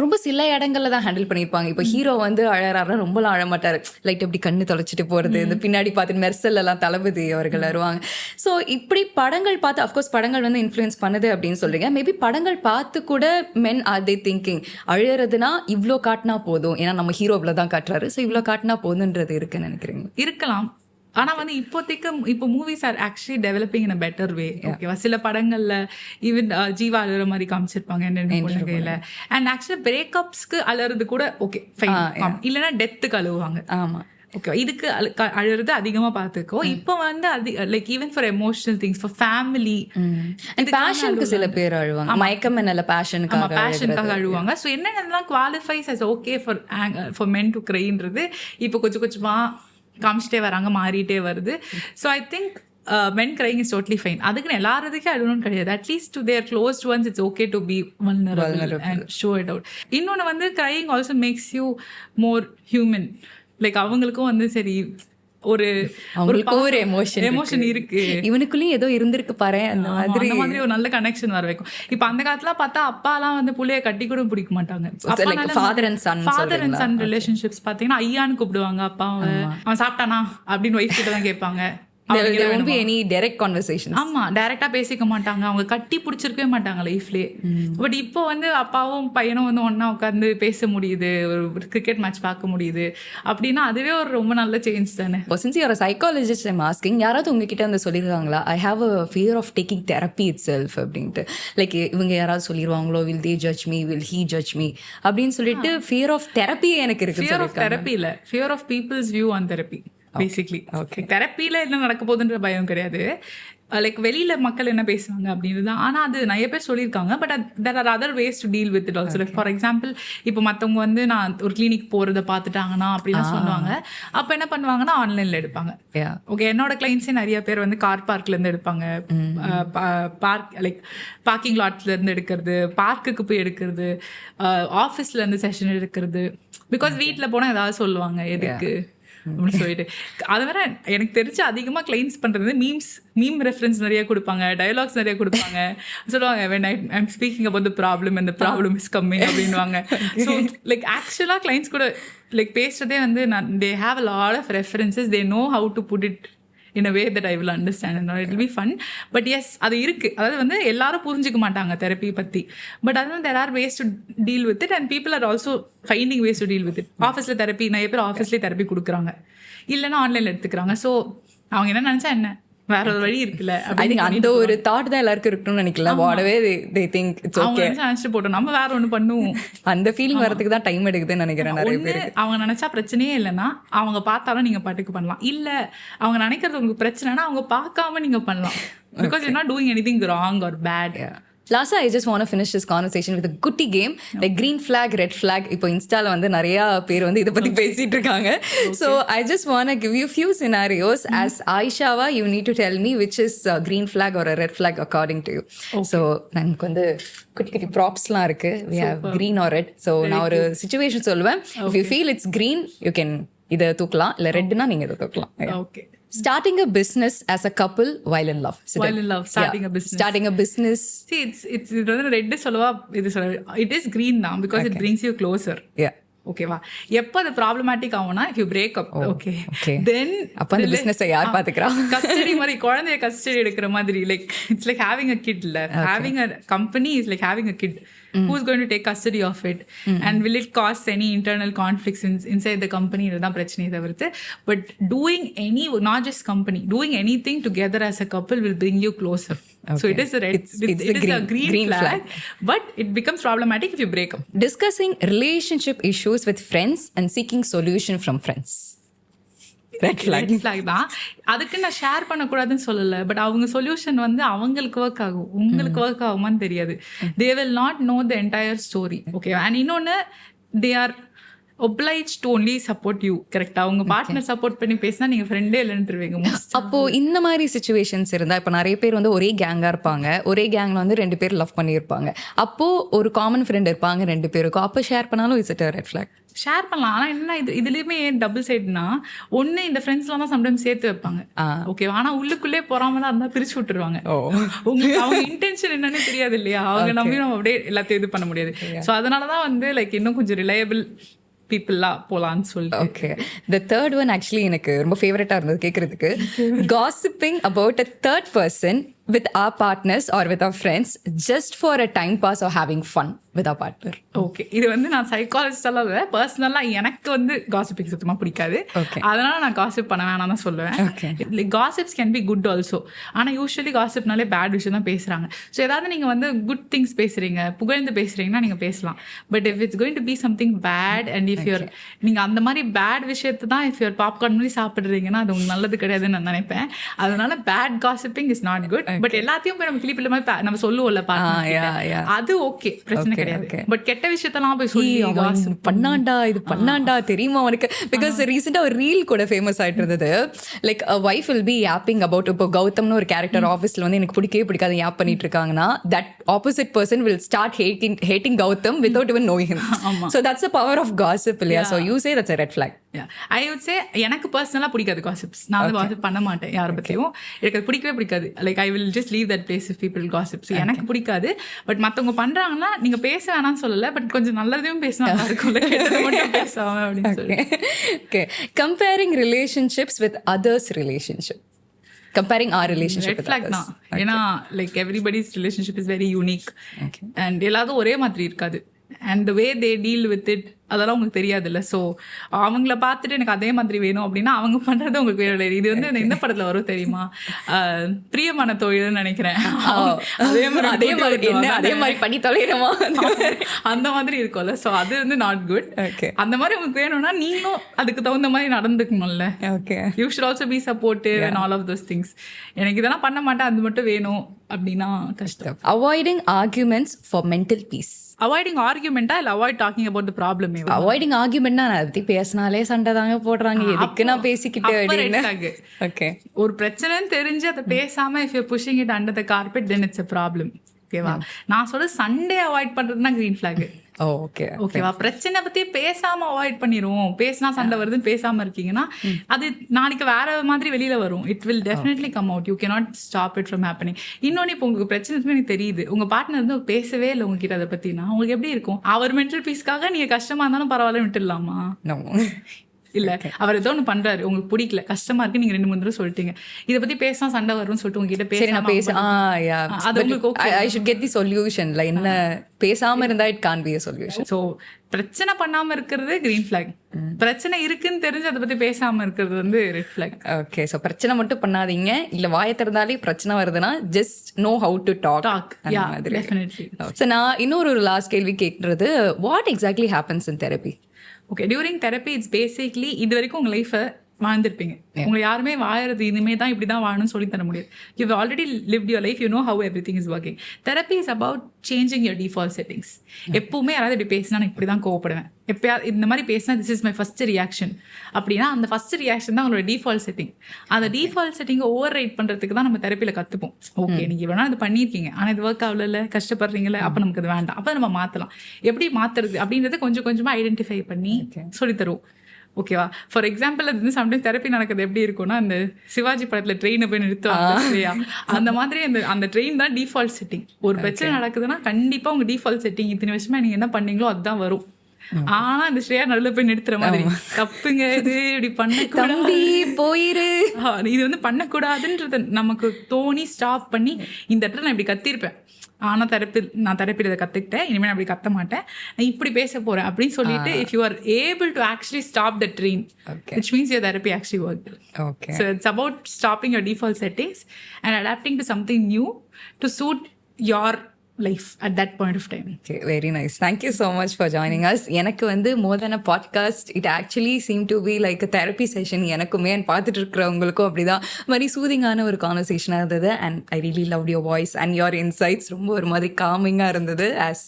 ரொம்ப சில இடங்கள்ல தான் ஹேண்டில் பண்ணியிருப்பாங்க. இப்போ ஹீரோ வந்து அழறாருன்னா ரொம்பலாம் அழமாட்டாரு, லைட் எப்படி கண்ணு தொலைச்சிட்டு போறது, இந்த பின்னாடி பார்த்து மெர்சல் எல்லாம் தளபதி அவர்கள் வருவாங்க. ஸோ இப்படி படங்கள் பார்த்து அஃப்கோர்ஸ் படங்கள் வந்து இன்ஃப்ளூயன்ஸ் பண்ணுது அப்படின்னு சொல்றீங்க. மேபி படங்கள் பார்த்து கூட மென் ஆர் தே திங்கிங் அழுறதுனா இவ்வளோ காட்டினா போதும், ஏன்னா நம்ம ஹீரோ இவ்வளோ தான் காட்டுறாரு, ஸோ இவ்வளோ காட்டினா போதுன்றது இருக்குன்னு நினைக்கிறீங்க? இருக்கலாம். ஆனா வந்து இப்போ movies are actually developing in a better way. ஓகேவா, சில படங்கள்ல ஈவன் ஜீவா அழுற மாதிரி காமிச்சிருப்பாங்க கையில. அண்ட் ஆக்சுவலி பிரேக்கப்ஸ்க்கு அழுறது கூட ஓகே ஃபைன், இல்லைன்னா டெத்துக்கு அழுவாங்க. ஆமா, ஓகேவா, இதுக்கு அழுறது அதிகமா பார்த்துக்கோ. இப்போ வந்து like even for emotional things, for family, பேஷனுக்கு சில பேர் அழுவாங்க. மயக்கம் என்னல பேஷனுக்காக அழுவாங்க. ஸோ என்னென்னலாம் qualifies as okay for men to க்ரைன்றது இப்போ கொஞ்சம் கொஞ்சமா காமிச்சிட்டே வராங்க, மாறிட்டே வருது. So I think men crying is totally fine. அதுக்குன்னு எல்லாருக்கும் அழுவணும்னு கிடையாது. At least to their closest ones it's okay to be vulnerable and show it out. இன்னொன்று வந்து crying also makes you more human. Like அவங்களுக்கும் வந்து சரி ஒரு எமோஷன் இருக்கு, இவனுக்குள்ளயும் ஏதோ இருந்திருக்கு பாரு, அந்த மாதிரி ஒரு நல்ல கனெக்ஷன் வர வைக்கும். இப்ப அந்த காலத்துல பார்த்தா அப்பாலாம் வந்து புள்ளைய கட்டி கூட பிடிக்க மாட்டாங்க. ஃபாதர் அண்ட் சன் ரிலேஷன்ஷிப்ஸ் பாத்தீங்கன்னா ஐயான்னு கூப்பிடுவாங்க அப்பாவை. அவன் சாப்பிட்டானா அப்படின்னு ஒய்ஃப் கிட்ட தான் கேட்பாங்க. ஆமா, டைரக்டா பேசிக்க மாட்டாங்க, அவங்க கட்டி பிடிச்சிருக்கவே மாட்டாங்க லைஃப்லயே. பட் இப்போ வந்து அப்பாவும் பையனும் வந்து ஒன்னா உட்காந்து பேச முடியுது, ஒரு கிரிக்கெட் மேட்ச் பார்க்க முடியுது அப்படின்னா அதுவே ஒரு ரொம்ப நல்ல சேஞ்ச் தானே. Since you are a psychologist, I'm asking, யாராவது உங்ககிட்ட வந்து சொல்லிருக்காங்களா I have a fear of taking therapy itself அப்படின்ட்டு? லைக் இவங்க யாராவது சொல்லிடுவாங்களோ, will they judge me, will he judge me அப்படின்னு சொல்லிட்டு fear of therapy எனக்கு இருக்கு. fear of therapy இல்ல, fear of people's view on therapy basically. Okay, தெரப்பியில் என்ன நடக்க போகுதுன்ற பயம் கிடையாது. லைக் வெளியில மக்கள் என்ன பேசுவாங்க அப்படின்றது தான். ஆனால் அது நிறைய பேர் சொல்லியிருக்காங்க. But there are other ways to deal with it also. Like for example, இப்போ மற்றவங்க வந்து நான் ஒரு கிளினிக் போகிறத பார்த்துட்டாங்கன்னா அப்படின்னு சொல்லுவாங்க. அப்போ என்ன பண்ணுவாங்கன்னா ஆன்லைனில் எடுப்பாங்க. ஓகே, என்னோட கிளைண்ட்ஸே நிறைய பேர் வந்து கார் பார்க்லேருந்து எடுப்பாங்க, லைக் பார்க்கிங் லாட்லேருந்து எடுக்கிறது, பார்க்குக்கு போய் எடுக்கிறது, ஆஃபீஸ்லேருந்து செஷன் எடுக்கிறது. பிகாஸ் வீட்டில் போனால் ஏதாவது சொல்லுவாங்க எதுக்கு அப்படின்னு சொல்லிட்டு. அது வேற எனக்கு தெரிஞ்சு அதிகமாக கிளைண்ட்ஸ் பண்ணுறது மீம் ரெஃபரன்ஸ் நிறைய கொடுப்பாங்க, டயலாக்ஸ் நிறைய கொடுப்பாங்க. சொல்லுவாங்க when I'm speaking about the problem and the problem is coming அப்படின்வாங்க. ஸோ லைக் ஆக்சுவலாக கிளைண்ட்ஸ் கூட லைக் பேசுறதே வந்து they have a lot of references, they know how to put it in a way that I will understand and it will be fun. But yes, அது இருக்கு. அதாவது வந்து எல்லாரும் புரிஞ்சுக்க மாட்டாங்க தெரப்பி பற்றி. பட் அது வந்து there are ways to deal with it and people are also finding ways to deal with it. ஆஃபீஸில் தெரப்பி, நிறைய பேர் ஆஃபீஸ்லேயே தெரப்பி கொடுக்குறாங்க, இல்லைன்னா ஆன்லைனில் எடுத்துக்கிறாங்க. ஸோ அவங்க என்ன நினச்சா என்ன, வேற ஒரு வழி இருக்குல்ல. அந்த ஒரு தாட் தான் எல்லாருக்கும் இருக்கணும்னு நினைக்கல. வாடவே they think it's okay, நினைச்சு போட்டோம் நம்ம வேற ஒண்ணு பண்ணுவோம். அந்த ஃபீலிங் வரதுக்கு தான் டைம் எடுக்குதுன்னு நினைக்கிறேன் நிறைய பேர். அவங்க நினைச்சா பிரச்சனையே இல்லைன்னா அவங்க பார்த்தாலும் நீங்க பாட்டுக்கு பண்ணலாம். இல்ல அவங்க நினைக்கிறது உங்களுக்கு பிரச்சனைனா அவங்க பார்க்காம நீங்க பண்ணலாம். Because you're not doing anything wrong or bad. Lastly, I just want to finish this conversation with a Goody game, like green flag, red flag. இப்போ இன்ஸ்டால வந்து நிறைய பேர் வந்து இதை பத்தி பேசிட்டு இருக்காங்க. So I just want to give you a few scenarios. As Aishawa, you need to tell me which is a green flag or a red flag according to you. So நமக்கு வந்து குட்டி குட்டி ப்ராப்ஸ்லாம் இருக்கு. We have green or red. So நான் ஒரு situation சொல்லுவேன். If you feel it's green, you can இதை தூக்கலாம், இல்லை ரெட்னா நீங்க இதை தூக்கலாம். Okay. Starting a business as a couple while in love. Starting a business. Starting a business. See, it's red சொல்லவா இது சொல்ல. It is green now because it brings you closer. Yeah. ஓகேவா, எப்போ அது ப்ராப்ளமேட்டிக் ஆகும்னா if you break up. Okay, then அப்ப அந்த பிசினஸை யார் பாத்துக்கிறா? கஸ்டடி மாதிரி, குழந்தைய கஸ்டடி எடுக்கிற மாதிரி. Like it's like having a kid. இல்ல having a company is like having a kid. who's going to take custody of it, and will it cause any internal conflicts inside the company? இதுதான் பிரச்சனையே தவிர்த்து. But doing any, not just company, doing anything together as a couple will bring you closer. Okay. So it is a green flag, but it becomes problematic if you break up. Discussing relationship issues with friends and seeking solution from friends. Red flag தான். அதுக்கு நான் share பண்ணக்கூடாதுன்னு சொல்லலை, but அவங்க solution வந்து அவங்களுக்கு work ஆகும், உங்களுக்கு ஒர்க் ஆகுமான்னு தெரியாது. They will not know the entire story. Okay, and இன்னொன்று, they are obliged to only support you. கரெக்டா? அவங்க பார்ட்னர் சப்போர்ட் பண்ணி பேசினா நீங்க ஃப்ரெண்டே இல்லைன்னுருவீங்க. அப்போ இந்த மாதிரி சிச்சுவேஷன்ஸ் இருந்தா, இப்போ நிறைய பேர் வந்து ஒரே கேங்கா இருப்பாங்க, ஒரே கேங்ல வந்து 2 பேர் லவ் பண்ணியிருப்பாங்க, அப்போ ஒரு காமன் ஃப்ரெண்ட் இருப்பாங்க 2 பேருக்கும், அப்போ ஷேர் பண்ணாலும் is it a red flag? Share பண்ணலாம். ஆனால் என்ன, இதுலேயுமே டபுள் சைடுனா, ஒன்று இந்த ஃப்ரெண்ட்ஸ்லாம் தான் சம்டைம்ஸ் சேர்த்து வைப்பாங்க, ஓகே, ஆனால் உள்ளுக்குள்ளே போகாமலாம் இருந்தால் பிரிச்சு விட்டுருவாங்க. உங்களுக்கு அவங்க இன்டென்ஷன் என்னன்னு தெரியாது இல்லையா, அவங்க நம்பி நம்ம அப்படியே எல்லாத்தையும் இது பண்ண முடியாது. ஸோ அதனால தான் வந்து லைக் இன்னும் கொஞ்சம் ரிலையபிள் பீப்புளாக போகலான்னு சொல்லிட்டு. Okay, the third one actually எனக்கு ரொம்ப ஃபேவரட்டாக இருந்தது கேட்குறதுக்கு. Gossiping about a third person with our partners or with our friends just for a time pass or having fun with our partner. Okay, இது வந்து நான் சைக்காலஜிஸ்டால இல்லை, பர்சனலாக எனக்கு வந்து காசிப்பிங் சுத்தமாக பிடிக்காது. அதனால நான் காசிப் பண்ண வேணாம் தான் சொல்லுவேன். Gossips can be could also, ஆனால் யூஸ்வலி காசிப்னாலே பேட் விஷயம் தான் பேசுகிறாங்க. ஸோ ஏதாவது நீங்கள் வந்து குட் திங்ஸ் பேசுகிறீங்க, புகழ்ந்து பேசுகிறீங்கன்னா நீங்கள் பேசலாம். But if it's going to be something bad and if you're நீங்கள் அந்த மாதிரி பேட் விஷயத்தை தான் இஃப் யூர் பாப்கார்ன் மாதிரி சாப்பிட்றீங்கன்னா அது உங்களுக்கு நல்லது கிடையாதுன்னு நான் நினைப்பேன். அதனால bad gossiping is not good. But எல்லாத்தையும் போய் நம்ம கிளிப்பில் மாதிரி நம்ம சொல்லுவோம்ல, அது ஓகே, பிரச்சனை கிடையாது. பட் கெட்ட விஷயத்தெல்லாம் போய் சொல்லி பண்ணாண்டா இது பண்ணாண்டா தெரியுமா அவனுக்கு. பிகாஸ் ரீசெண்டா ஒரு ரீல் கூட ஃபேமஸ் ஆயிட்டு இருந்தது. Like wife will be yapping about, இப்போ கௌதம்னு ஒரு கேரக்டர் ஆஃபீஸ்ல வந்து எனக்கு பிடிக்கவே பிடிக்காது யாப் பண்ணிட்டு இருக்காங்கன்னா, that opposite person will start hating Gautam without even knowing him. So that's the power of gossip இல்லையா? So you say that's a red flag. I would say எனக்கு பர்சனலாக பிடிக்காது காசிப்ஸ். நான் வந்து காசிப் பண்ண மாட்டேன் யாரை பற்றியும். எனக்கு அது பிடிக்கவே பிடிக்காது. Like I will just leave that place if people gossip. So எனக்கு பிடிக்காது. பட் மற்றவங்க பண்ணுறாங்கன்னா நீங்கள் பேச வேணாம்னு சொல்லலை, பட் கொஞ்சம் நல்லதையும் பேசினா நல்லா இருக்கும்ல, கெட்டது மட்டும் பேசாம அப்படின்னு சொல்லி. Okay, comparing relationships with others relationship. Comparing our relationship with others. ஏன்னா like everybody's relationship is very unique and எல்லாரும் ஒரே மாதிரி இருக்காது. And the way they deal with it அதெல்லாம் உங்களுக்கு தெரியாதுல்ல. ஸோ அவங்கள பார்த்துட்டு எனக்கு அதே மாதிரி வேணும் அப்படின்னா அவங்க பண்ணுறது உங்களுக்கு வேணும். இது வந்து இந்த படத்தில் வரும் தெரியுமா, பிரியமான தொழில்னு நினைக்கிறேன். அதே மாதிரி பண்ணி தொலைகிறோமா அந்த மாதிரி இருக்கும்ல. ஸோ அது வந்து நாட் குட். அந்த மாதிரி உங்களுக்கு வேணும்னா நீங்களும் அதுக்கு தகுந்த மாதிரி நடந்துக்கணும்ல. You should also be supportive and all of those things. எனக்கு இதெல்லாம் பண்ண மாட்டேன், அது மட்டும் வேணும் அப்படின்னா கஷ்டம். Avoiding arguments for mental peace. Avoiding ஆர்கியூமெண்டா இல்லை avoid talking about the problem? Avoiding ஆர்கியூமெண்ட்னா அதை பத்தி பேசினாலே சண்டை தாங்க போடுறாங்க, எதுக்கு நான் பேசிக்கிட்டு அப்படின்னு. ஓகே, ஒரு பிரச்சனைன்னு தெரிஞ்சு அதை பேசாம if you pushing it under the carpet then it's a problem. ஓகேவா? நான் சொல்ற சண்டே அவாய்ட் பண்றதுனா கிரீன் ஃபிளாக். ஓகேவா? பிரச்சனை பத்தி பேசாம அவாய்ட் பண்ணிடுவோம். பேசினா சண்டை வருதுன்னு பேசாம இருக்கீங்கன்னா அது நாளைக்கு வேற மாதிரி வெளியில வரும். It will definitely come out. You cannot stop it from happening. இன்னொன்னு, இப்போ உங்களுக்கு பிரச்சனை எனக்கு தெரியுது, உங்க பார்ட்னர் வந்து பேசவே இல்லை உங்ககிட்ட அதை பத்தினா உங்களுக்கு எப்படி இருக்கும்? அவர் மென்டல் பீஸ்க்காக நீங்க கஷ்டமா இருந்தாலும் பரவாயில்ல விட்டுடலாமா? இல்ல, அவர் ஏதோ ஒன்று பண்றாரு, உங்களுக்கு பிடிக்கல, கஷ்டமா இருக்கு, நீங்க 2-3 தடவை சொல்லிட்டீங்க, இதை பத்தி பேச சண்டை வரும்னு சொல்லிட்டு உங்ககிட்ட என்ன பேசாம இருந்தா it can be a solution. So பிரச்சனை பண்ணாம இருக்கிறது கிரீன் ஃபிளாக். பிரச்சனை இருக்குன்னு தெரிஞ்சு அதை பத்தி பேசாம இருக்கிறது வந்து ரெட் ஃபிளாக். ஓகே, சோ பிரச்சனை மட்டும் பண்ணாதீங்க. இல்ல வாயை திறந்தாலே பிரச்சனை வருதுன்னா just know how to talk. Definitely. So நான் இன்னொரு லாஸ்ட் கேள்வி கேட்கறது, what exactly happens in therapy? Okay, during therapy it's basically இது வரைக்கும் உங்கள் லைஃப்பை வாழ்ந்துருப்பீங்க. உங்களை யாருமே வாழறது இனிமே தான் இப்படி தான் வாழணும்னு சொல்லி தர முடியாது. You already lived your life, you know how every thing is working. Therapy is about changing your default settings. எப்பவுமே யாராவது இப்படி பேசினா நான் இப்படி தான் கோவப்படுவேன், எப்பயாவது இந்த மாதிரி பேசினா this is my first reaction அப்படின்னா அந்த ஃபர்ஸ்ட் ரியாக்ஷன் தான் உங்களோட டிஃபால்ட் செட்டிங். அந்த டிஃபால்ட் செட்டிங்கை ஓவர் ரைட் பண்ணுறதுக்கு தான் நம்ம தெரப்பியில் கற்றுப்போம். ஓகே, நீங்கள் இவ்வளோ இது பண்ணியிருக்கீங்க, ஆனால் இது ஒர்க் ஆகல, கஷ்டப்படுறீங்களே, அப்போ நமக்கு அது வேண்டாம், அப்போ நம்ம மாற்றலாம். எப்படி மாற்றுறது அப்படின்றத கொஞ்சம் கொஞ்சமாக ஐடென்டிஃபை பண்ணி சொல்லித்தருவோம். ஓகேவா? ஃபார் எக்ஸாம்பிள், அது வந்து சம்டைம்ஸ் தெரப்பி நடக்குது எப்படி இருக்கும்னா, அந்த சிவாஜி படத்தில் ட்ரெயினை போய் நிறுத்துவாங்க இல்லையா, அந்த மாதிரி அந்த ட்ரெயின் தான் டிஃபால்ட் செட்டிங். ஒரு பிரச்சனை நடக்குதுன்னா கண்டிப்பாக உங்கள் டிஃபால்ட் செட்டிங் இத்தனை வருஷமா நீங்கள் என்ன பண்ணீங்களோ அதுதான் வரும். ஆனா இந்த ஸ்ரேயா நடுவில் போய் நிறுத்துற மாதிரி தப்புங்க இது இப்படி பண்ணக்கூடாது போயிரு இது வந்து பண்ணக்கூடாதுன்றது நமக்கு தோணி ஸ்டாப் பண்ணி இந்த இடத்துல நான் இப்படி கத்திருப்பேன். ஆனால் நான் தெரப்பியில் இதை கற்றுக்கிட்டேன், இனிமேல் நான் அப்படி கத்த மாட்டேன், நான் இப்படி பேச போகிறேன் அப்படின்னு சொல்லிட்டு if you are able to actually stop the train, which means your therapy actually worked. Okay. So it's about stopping your default settings and adapting to something new to suit your life at that point of time. Okay, very nice. Thank you so much for joining us. எனக்கு வந்து more than a podcast, it actually seemed to be like a therapy session. எனக்குமே பார்த்துட்டு இருக்கிறவங்களுக்கும் அப்படிதான் மாதிரி சூதிங்கான ஒரு கான்வர்சேஷனாக இருந்தது. And I really love your voice and your insights. ரொம்ப ஒரு மாதிரி காமிங்காக இருந்தது as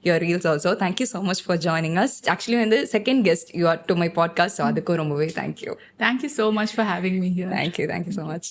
your reels also. Thank you so much for joining us. Actually வந்து second guest you are to my podcast, so அதுக்கும் ரொம்பவே thank you. Thank you so much for having me here. Thank you so much.